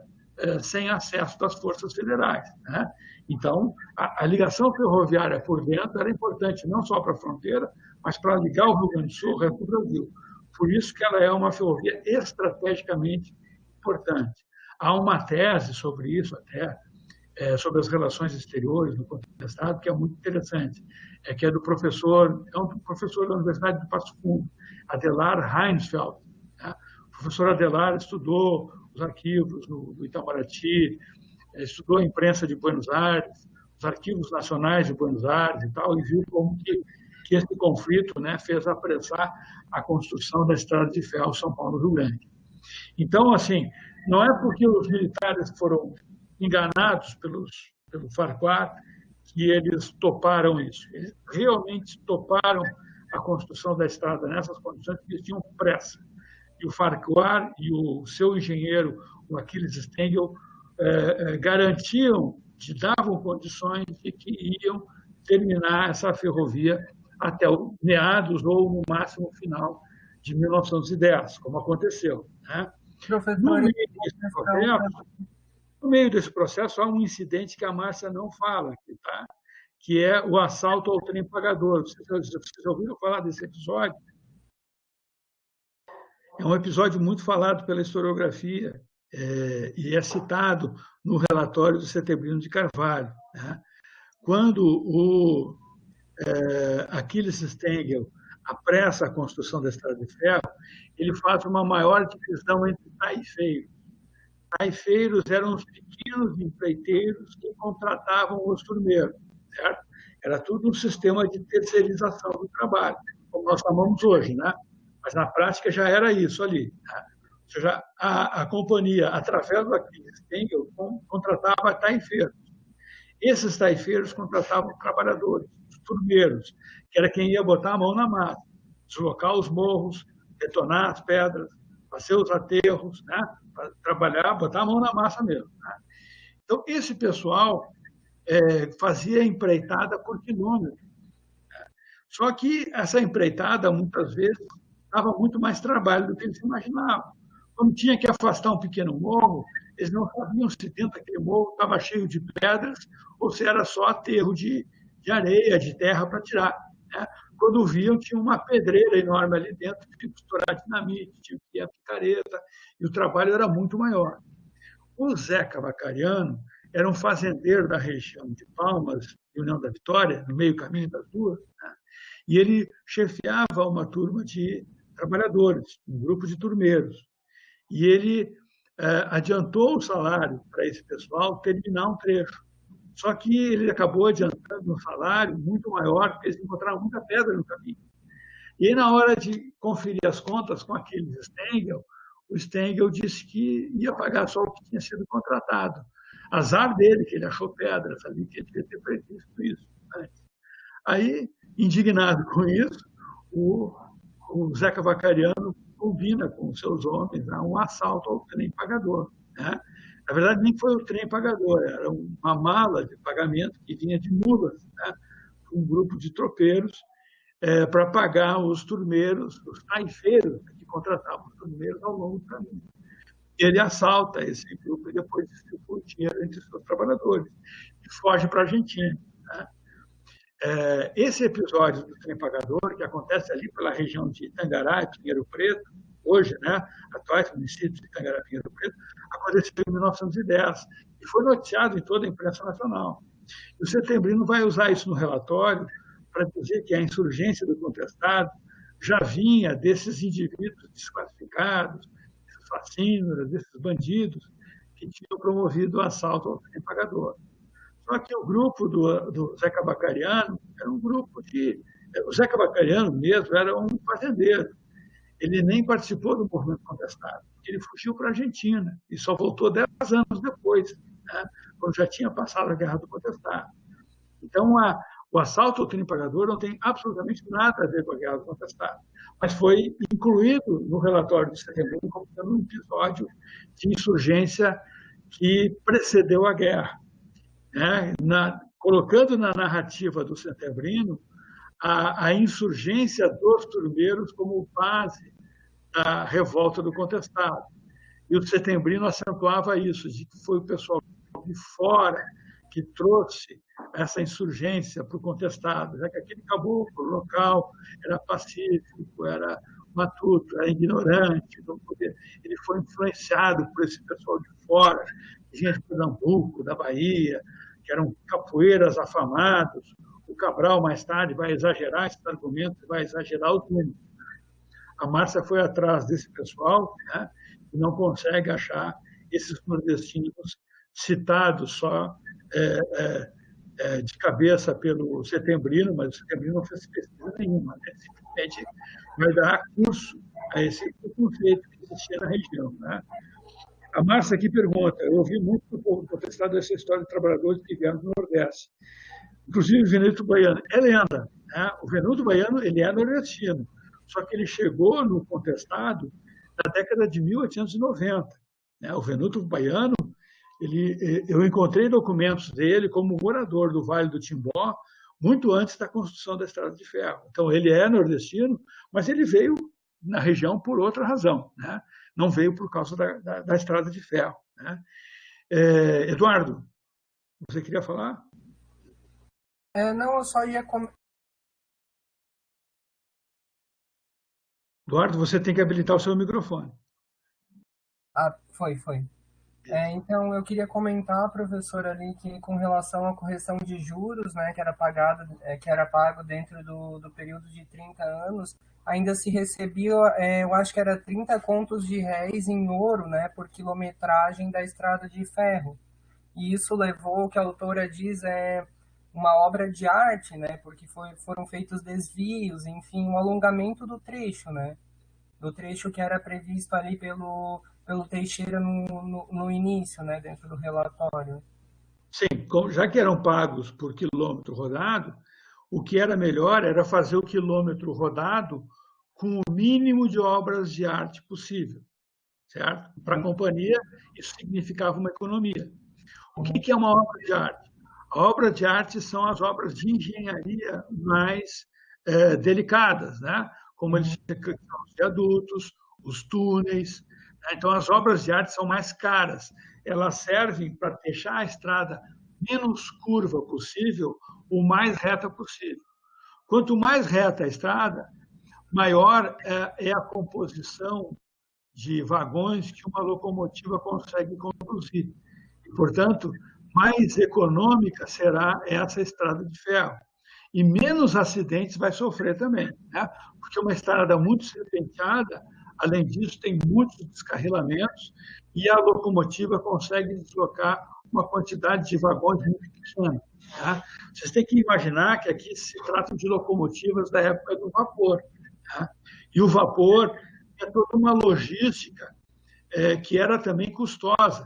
sem acesso das forças federais, né? Então, a ligação ferroviária por dentro era importante não só para a fronteira, mas para ligar o Rio Grande do Sul ao resto do Brasil. Por isso que ela é uma ferrovia estrategicamente importante. Há uma tese sobre isso até, sobre as relações exteriores no contestado, que é muito interessante, que é do professor, um professor da Universidade de Passo Fundo, Adelar Reinfeldt, né? O professor Adelar estudou os arquivos do Itamaraty, estudou a imprensa de Buenos Aires, os arquivos nacionais de Buenos Aires e tal, e viu como que esse conflito, né, fez apressar a construção da estrada de ferro São Paulo-Rio Grande. Então, assim, não é porque os militares foram enganados pelo Farquhar que eles toparam isso. Eles realmente toparam a construção da estrada nessas condições, porque eles tinham pressa. E o Farquhar e o seu engenheiro, o Achilles Stengel, garantiam, davam condições de que iam terminar essa ferrovia até o meados ou, no máximo, final de 1910, como aconteceu, né? No meio desse processo, há um incidente que a Márcia não fala, tá? Que é o assalto ao trem pagador. Vocês ouviram falar desse episódio? É um episódio muito falado pela historiografia e é citado no relatório do Setebrino de Carvalho, né? Quando o Achilles Stengel apressa a construção da estrada de ferro, ele faz uma maior divisão entre taifeiros. Taifeiros eram os pequenos empreiteiros que contratavam os turmeiros, certo? Era tudo um sistema de terceirização do trabalho, como nós chamamos hoje, né? Mas na prática já era isso ali, né? Ou seja, a companhia, através do Achilles Stengel, contratava taifeiros. Esses taifeiros contratavam trabalhadores, os turmeiros, que era quem ia botar a mão na massa, deslocar os morros, detonar as pedras, fazer os aterros, né? Trabalhar, botar a mão na massa mesmo. Né? Então, esse pessoal fazia empreitada por quilômetro. Só que essa empreitada, muitas vezes, dava muito mais trabalho do que eles imaginavam. Quando tinha que afastar um pequeno morro, eles não sabiam se dentro daquele morro estava cheio de pedras ou se era só aterro de areia, de terra para tirar. Né? Quando viam, tinha uma pedreira enorme ali dentro, tinha que estourar dinamite, tinha que ir a picareta, e o trabalho era muito maior. O Zeca Vacariano era um fazendeiro da região de Palmas e União da Vitória, no meio caminho das duas, né? E ele chefiava uma turma de trabalhadores, um grupo de turmeiros. E ele adiantou o salário para esse pessoal terminar um trecho. Só que ele acabou adiantando um salário muito maior, porque eles encontraram muita pedra no caminho. E aí, na hora de conferir as contas com aqueles Stengel, o Stengel disse que ia pagar só o que tinha sido contratado. Azar dele, que ele achou pedras ali, que ele devia ter previsto isso antes. Aí, indignado com isso, o Zeca Vacariano combina com os seus homens um assalto ao trem pagador. Né? Na verdade, nem foi o trem pagador, era uma mala de pagamento que vinha de mulas, né? Um grupo de tropeiros, para pagar os turmeiros, os taifeiros que contratavam os turmeiros ao longo do caminho. Ele assalta esse grupo e depois distribui o dinheiro entre os seus trabalhadores e foge para a Argentina. Né? Esse episódio do trem pagador, que acontece ali pela região de Itangará e Pinheiro Preto, hoje, né, atuais municípios de Itangará e Pinheiro Preto, aconteceu em 1910 e foi noticiado em toda a imprensa nacional. E o Setembrino vai usar isso no relatório para dizer que a insurgência do contestado já vinha desses indivíduos desclassificados, desses fascínoras, desses bandidos que tinham promovido o assalto ao trem pagador. Só que o grupo do Zeca Vacariano era um grupo de... O Zeca Vacariano mesmo era um fazendeiro. Ele nem participou do movimento contestado. Ele fugiu para a Argentina e só voltou 10 anos depois, né, quando já tinha passado a Guerra do Contestado. Então, o assalto ao trem pagador não tem absolutamente nada a ver com a Guerra do Contestado, mas foi incluído no relatório de setembro como um episódio de insurgência que precedeu a guerra. Né? Colocando na narrativa do Setembrino a insurgência dos turmeiros como base da revolta do contestado. E o Setembrino acentuava isso, de que foi o pessoal de fora que trouxe essa insurgência para o contestado, já que aquele caboclo local era pacífico, era matuto, era ignorante, ele foi influenciado por esse pessoal de fora, gente de Pernambuco, da Bahia, que eram capoeiras afamados. O Cabral, mais tarde, vai exagerar esse argumento, vai exagerar os números. A Márcia foi atrás desse pessoal, né, e não consegue achar esses nordestinos citados só de cabeça pelo Setembrino, mas o Setembrino não fez pesquisa nenhuma, né? Simplesmente vai dar curso a esse conceito que existia na região. Né? A Márcia aqui pergunta, eu ouvi muito do povo protestado essa história de trabalhadores que vieram do Nordeste. Inclusive o Venuto Baiano. É lenda. Né? O Venuto Baiano ele é nordestino, só que ele chegou no contestado na década de 1890. Né? O Venuto Baiano, eu encontrei documentos dele como morador do Vale do Timbó muito antes da construção da Estrada de Ferro. Então, ele é nordestino, mas ele veio na região por outra razão, né? Não veio por causa da Estrada de Ferro. Né? Eduardo, você queria falar? Não, eu só ia... Eduardo, você tem que habilitar o seu microfone. Foi. Então, eu queria comentar, professor, ali que com relação à correção de juros, né, que era pago dentro do período de 30 anos, ainda se recebia, eu acho que era 30 contos de réis em ouro, né, por quilometragem da estrada de ferro. E isso levou, o que a autora diz, uma obra de arte, né, porque foram feitos desvios, enfim, um alongamento do trecho, né, do trecho que era previsto ali pelo Teixeira no início, né, dentro do relatório. Sim, já que eram pagos por quilômetro rodado, o que era melhor era fazer o quilômetro rodado com o mínimo de obras de arte possível, certo? Para a companhia, isso significava uma economia. O que é uma obra de arte? A obra de arte são as obras de engenharia mais delicadas, né? Como eles são os viadutos, os túneis. Né? Então, as obras de arte são mais caras. Elas servem para deixar a estrada menos curva possível, o mais reta possível. Quanto mais reta a estrada, maior é a composição de vagões que uma locomotiva consegue conduzir. E, portanto, mais econômica será essa estrada de ferro. E menos acidentes vai sofrer também, né? Porque uma estrada muito serpenteada, além disso, tem muitos descarrilamentos e a locomotiva consegue deslocar uma quantidade de vagões muito pequena. Tá? Vocês têm que imaginar que aqui se trata de locomotivas da época do vapor. Tá? E o vapor é toda uma logística que era também custosa.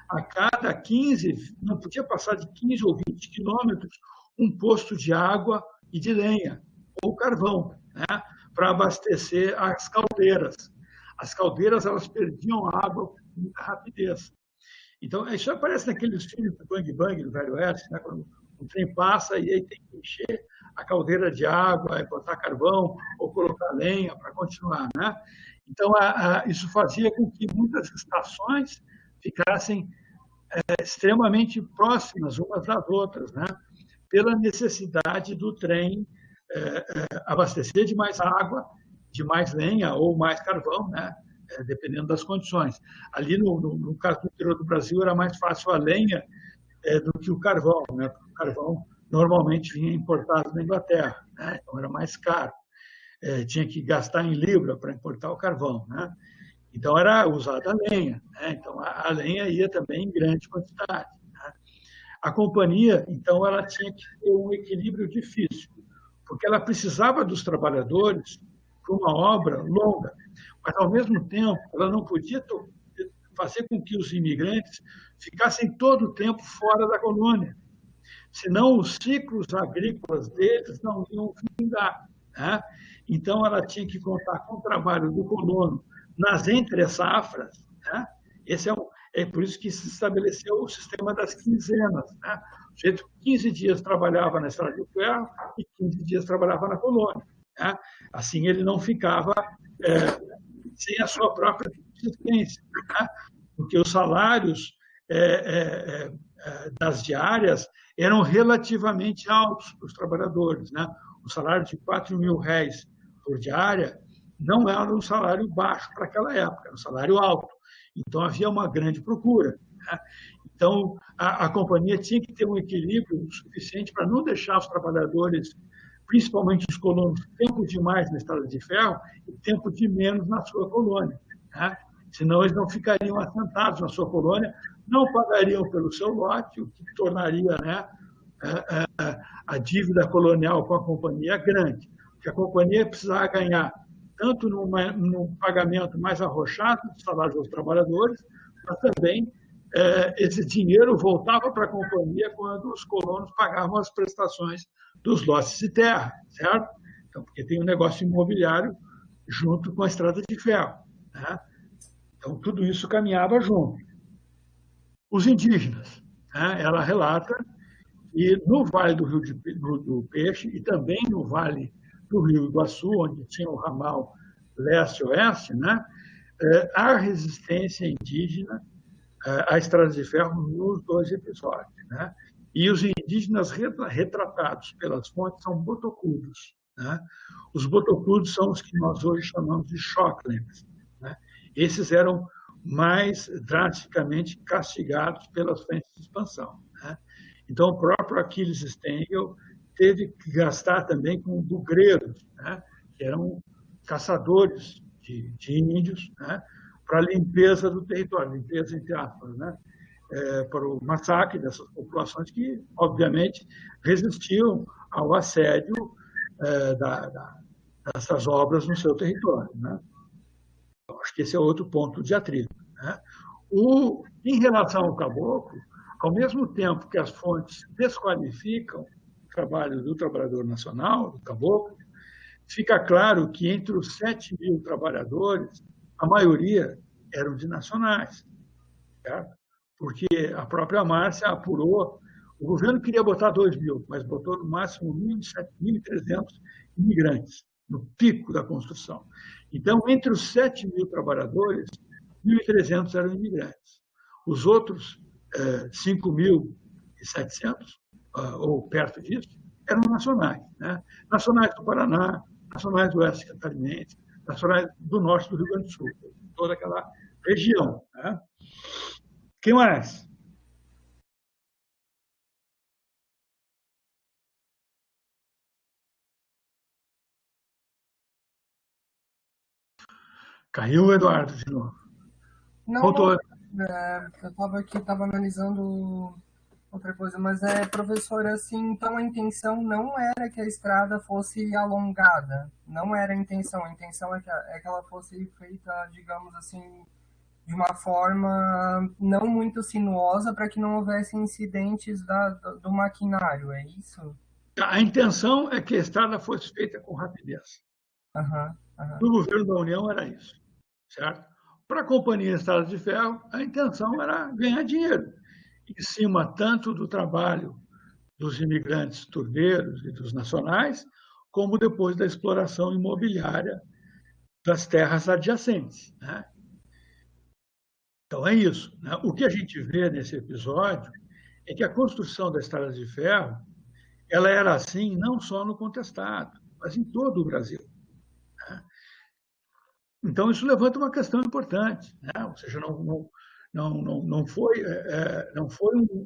A cada 15, não podia passar de 15 ou 20 quilômetros, um posto de água e de lenha, ou carvão, né, para abastecer as caldeiras. As caldeiras elas perdiam água com muita rapidez. Então, isso aparece naqueles filmes do Bang Bang, do Velho Oeste, né, quando o trem passa e aí tem que encher a caldeira de água, botar carvão ou colocar lenha para continuar. Né? Então, isso fazia com que muitas estações ficassem extremamente próximas umas das outras, né? Pela necessidade do trem abastecer de mais água, de mais lenha ou mais carvão, né? Dependendo das condições. Ali, no caso do interior do Brasil, era mais fácil a lenha do que o carvão, né? Porque o carvão normalmente vinha importado da Inglaterra, né? Então era mais caro. Tinha que gastar em libra para importar o carvão, né? Então era usada a lenha, né? Então a lenha ia também em grande quantidade. Né? A companhia, então, ela tinha que ter um equilíbrio difícil, porque ela precisava dos trabalhadores para uma obra longa, mas ao mesmo tempo ela não podia fazer com que os imigrantes ficassem todo o tempo fora da colônia, senão os ciclos agrícolas deles não iam vingar. Né? Então ela tinha que contar com o trabalho do colono nas entre-safras, né? É por isso que se estabeleceu o sistema das quinzenas. Né? O sujeito 15 dias trabalhava na estrada de ferro e 15 dias trabalhava na colônia. Né? Assim ele não ficava sem a sua própria subsistência, né? Porque os salários das diárias eram relativamente altos para os trabalhadores. Né? O salário de R$ 4.000 por diária não era um salário baixo para aquela época, era um salário alto. Então, havia uma grande procura. Né? Então, a companhia tinha que ter um equilíbrio suficiente para não deixar os trabalhadores, principalmente os colonos, tempo demais na estrada de ferro e tempo de menos na sua colônia. Né? Senão, eles não ficariam assentados na sua colônia, não pagariam pelo seu lote, o que tornaria, né, a dívida colonial com a companhia grande. Porque a companhia precisava ganhar tanto num pagamento mais arrochado dos salários dos trabalhadores, mas também esse dinheiro voltava para a companhia quando os colonos pagavam as prestações dos lotes de terra, certo? Então, porque tem um negócio imobiliário junto com a estrada de ferro. Né? Então, tudo isso caminhava junto. Os indígenas, né? Ela relata que no Vale do Rio do Peixe e também no Vale do Rio Iguaçu, onde tinha o ramal leste-oeste, né, há resistência indígena à estrada de ferro nos dois episódios. Né? E os indígenas retratados pelas fontes são botocudos. Né? Os botocudos são os que nós hoje chamamos de Shocklands. Né? Esses eram mais drasticamente castigados pelas frentes de expansão. Né? Então, o próprio Achilles Stengel teve que gastar também com bugreiros, né? Que eram caçadores de índios, né? Para a limpeza do território, limpeza entre aspas, né? Para o massacre dessas populações que, obviamente, resistiam ao assédio dessas obras no seu território. Né? Acho que esse é outro ponto de atrito. Né? Em relação ao caboclo, ao mesmo tempo que as fontes desqualificam o trabalho do trabalhador nacional, do caboclo, fica claro que entre os 7 mil trabalhadores, a maioria eram de nacionais, certo? Porque a própria Márcia apurou, o governo queria botar 2 mil, mas botou no máximo 1.300 imigrantes, no pico da construção. Então, entre os 7 mil trabalhadores, 1.300 eram imigrantes. Os outros 5.700, ou perto disso, eram nacionais, né? Nacionais do Paraná, nacionais do Oeste Catarinense, nacionais do Norte do Rio Grande do Sul, toda aquela região, né? Quem mais? Caiu o Eduardo de novo. Não, Voltou. eu estava aqui, estava analisando outra coisa, mas professora, assim, então a intenção não era que a estrada fosse alongada, não era a intenção é que ela fosse feita, digamos assim, de uma forma não muito sinuosa para que não houvesse incidentes do maquinário, é isso? A intenção é que a estrada fosse feita com rapidez. Aham, aham. No governo da União era isso, certo? Para a Companhia de Estradas de Ferro, a intenção era ganhar dinheiro, em cima tanto do trabalho dos imigrantes turneiros e dos nacionais, como depois da exploração imobiliária das terras adjacentes, né? Então é isso, né? O que a gente vê nesse episódio é que a construção da estrada de ferro ela era assim não só no Contestado, mas em todo o Brasil, né? Então isso levanta uma questão importante, né? Ou seja, não foi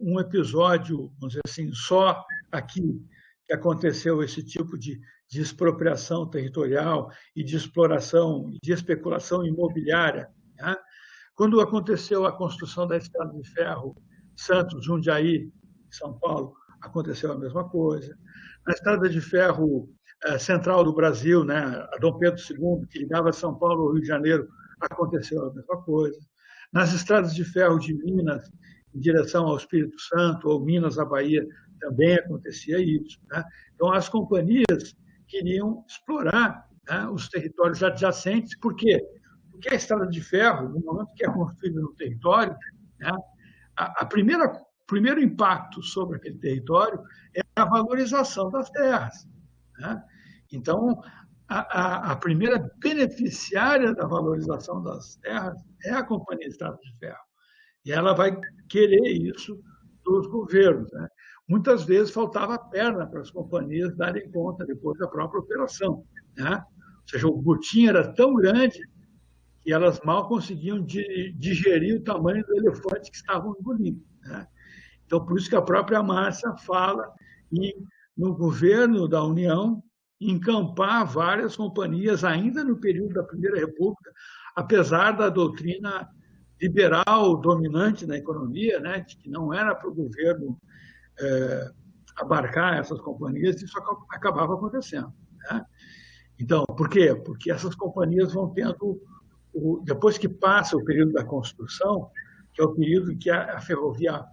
um episódio, vamos dizer assim, só aqui que aconteceu esse tipo de expropriação territorial e de exploração, de especulação imobiliária, né? Quando aconteceu a construção da estrada de ferro Santos, Jundiaí, São Paulo, aconteceu a mesma coisa. Na estrada de ferro central do Brasil, né, a Dom Pedro II, que ligava São Paulo ao Rio de Janeiro, aconteceu a mesma coisa. Nas estradas de ferro de Minas, em direção ao Espírito Santo, ou Minas à Bahia, também acontecia isso, né? Então, as companhias queriam explorar, né, os territórios adjacentes, por quê? Porque a estrada de ferro, no momento que é construída no território, né, o primeiro impacto sobre aquele território é a valorização das terras, né? Então, a primeira beneficiária da valorização das terras é a Companhia de Estradas de Ferro. E ela vai querer isso dos governos, né? Muitas vezes faltava perna para as companhias darem conta depois da própria operação, né? Ou seja, o butim era tão grande que elas mal conseguiam digerir o tamanho do elefante que estavam engolindo, né? Então, por isso que a própria Márcia fala no governo da União encampar várias companhias, ainda no período da Primeira República, apesar da doutrina liberal dominante na economia, né, de que não era para o governo abarcar essas companhias, isso acabava acontecendo, né? Então, por quê? Porque essas companhias vão tendo, depois que passa o período da construção, que é o período em que a ferrovia,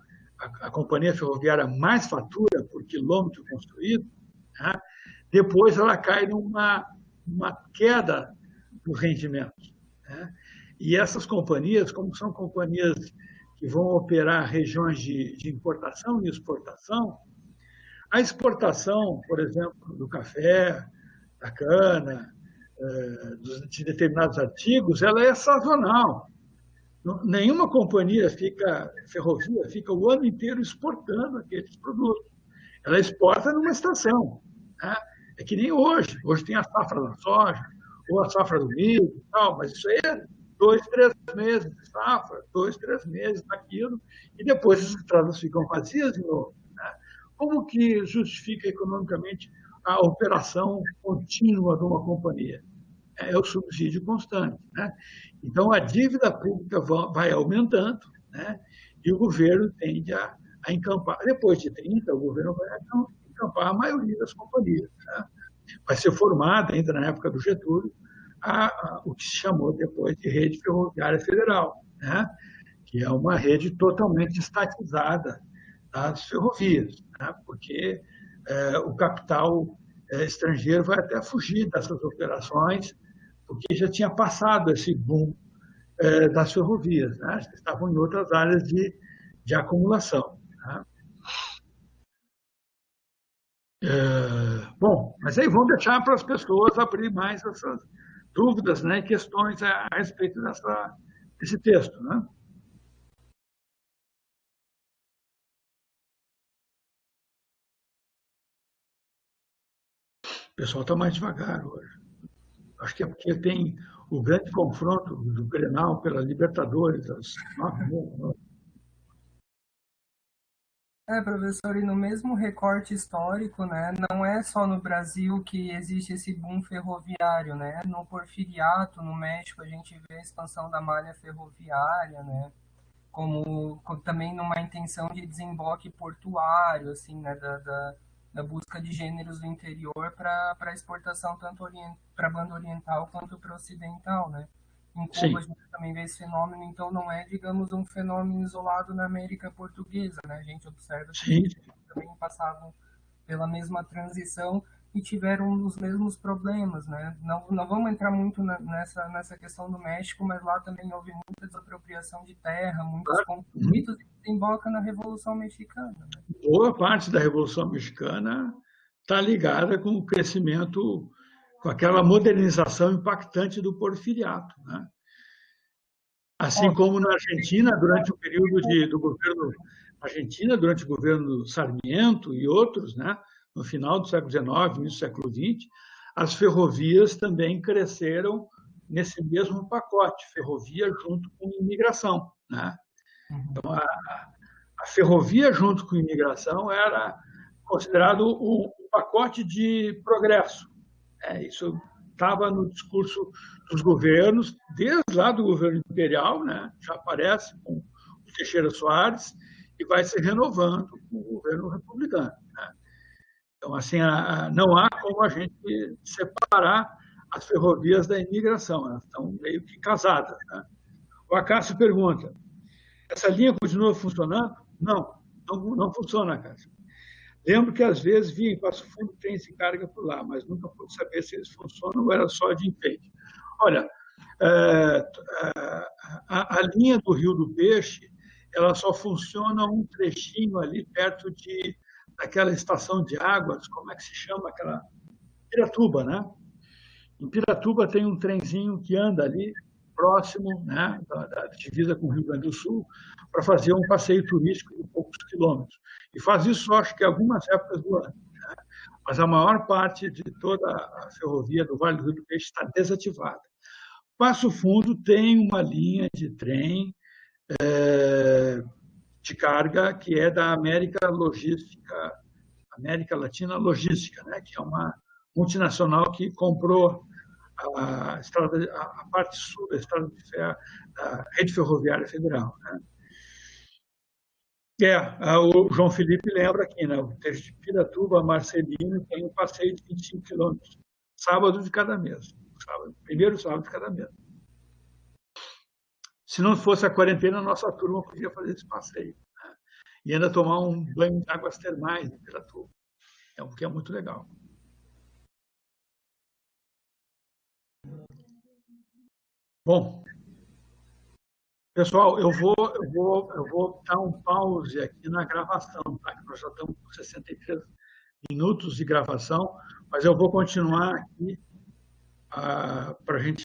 a companhia ferroviária mais fatura por quilômetro construído, né? Depois ela cai numa queda dos rendimentos, né? E essas companhias, como são companhias que vão operar regiões de importação e exportação, a exportação, por exemplo, do café, da cana, de determinados artigos, ela é sazonal. Nenhuma companhia ferrovia fica o ano inteiro exportando aqueles produtos. Ela exporta numa estação, né? É que nem hoje. Hoje tem a safra da soja, ou a safra do milho e tal, mas isso aí é 2, 3 meses de safra, 2, 3 meses daquilo, e depois as estradas ficam vazias de novo, né? Como que justifica economicamente a operação contínua de uma companhia? É o subsídio constante, né? Então, a dívida pública vai aumentando, né? E o governo tende a encampar. Depois de 30, o governo vai encampar a maioria das companhias, né? Vai ser formada, ainda na época do Getúlio, o que se chamou depois de Rede Ferroviária Federal, né? Que é uma rede totalmente estatizada das ferrovias, né? Porque o capital estrangeiro vai até fugir dessas operações, porque já tinha passado esse boom das ferrovias, né? Estavam em outras áreas de acumulação. Né? Bom, mas aí vamos deixar para as pessoas abrir mais essas dúvidas, né, e questões a respeito desse texto. Né? O pessoal está mais devagar hoje. Acho que é porque tem o grande confronto do Grenal pela Libertadores, das 9h30. Professor, e no mesmo recorte histórico, né, não é só no Brasil que existe esse boom ferroviário, né? No Porfiriato, no México, a gente vê a expansão da malha ferroviária, né? Como também numa intenção de desemboque portuário, assim, né, da busca de gêneros do interior para exportação tanto para a banda oriental quanto para a ocidental, né? Em Cuba a Sim, gente também vê esse fenômeno, então não é, digamos, um fenômeno isolado na América Portuguesa, né? A gente observa que os sim. indígenas também passavam pela mesma transição e tiveram os mesmos problemas, né? Não vamos entrar muito nessa questão do México, mas lá também houve muita desapropriação de terra, muitos Claro. conflitos e desemboca na Revolução Mexicana, né? Boa parte da Revolução Mexicana está ligada com o crescimento, com aquela modernização impactante do porfiriato. Né? Assim como na Argentina, durante o período do governo Argentina, durante o governo Sarmiento e outros, né? No final do século XIX, início do século XX, as ferrovias também cresceram nesse mesmo pacote, ferrovia junto com imigração. Né? Então, a ferrovia junto com imigração era considerado um pacote de progresso. Isso estava no discurso dos governos, desde lá do governo imperial, né? Já aparece com o Teixeira Soares e vai se renovando com o governo republicano. Né? Então, assim, não há como a gente separar as ferrovias da imigração, elas estão meio que casadas. Né? O Acácio pergunta, essa linha continua funcionando? Não funciona, Acácio. Lembro que às vezes via em Passo Fundo trens de carga por lá, mas nunca pude saber se eles funcionam ou era só de enfeite. Olha, a linha do Rio do Peixe, ela só funciona um trechinho ali perto daquela estação de águas, como é que se chama aquela? Piratuba, né? Em Piratuba tem um trenzinho que anda ali próximo, né, da divisa com o Rio Grande do Sul, para fazer um passeio turístico de poucos quilômetros. E faz isso, acho que, algumas épocas do ano. Né? Mas a maior parte de toda a ferrovia do Vale do Rio do Peixe está desativada. Passo Fundo tem uma linha de trem de carga que é da América Latina Logística, né? Que é uma multinacional que comprou a parte sul da estrada de ferro, da rede ferroviária federal. Né? O João Felipe lembra aqui, né? O trecho de Piratuba a Marcelino tem um passeio de 25 quilômetros, sábado de cada mês. Primeiro sábado de cada mês. Se não fosse a quarentena, a nossa turma podia fazer esse passeio. Né? E ainda tomar um banho de águas termais em Piratuba. O que é muito legal. Bom, pessoal, eu vou dar um pause aqui na gravação, tá? Nós já estamos com 63 minutos de gravação, mas eu vou continuar aqui para a gente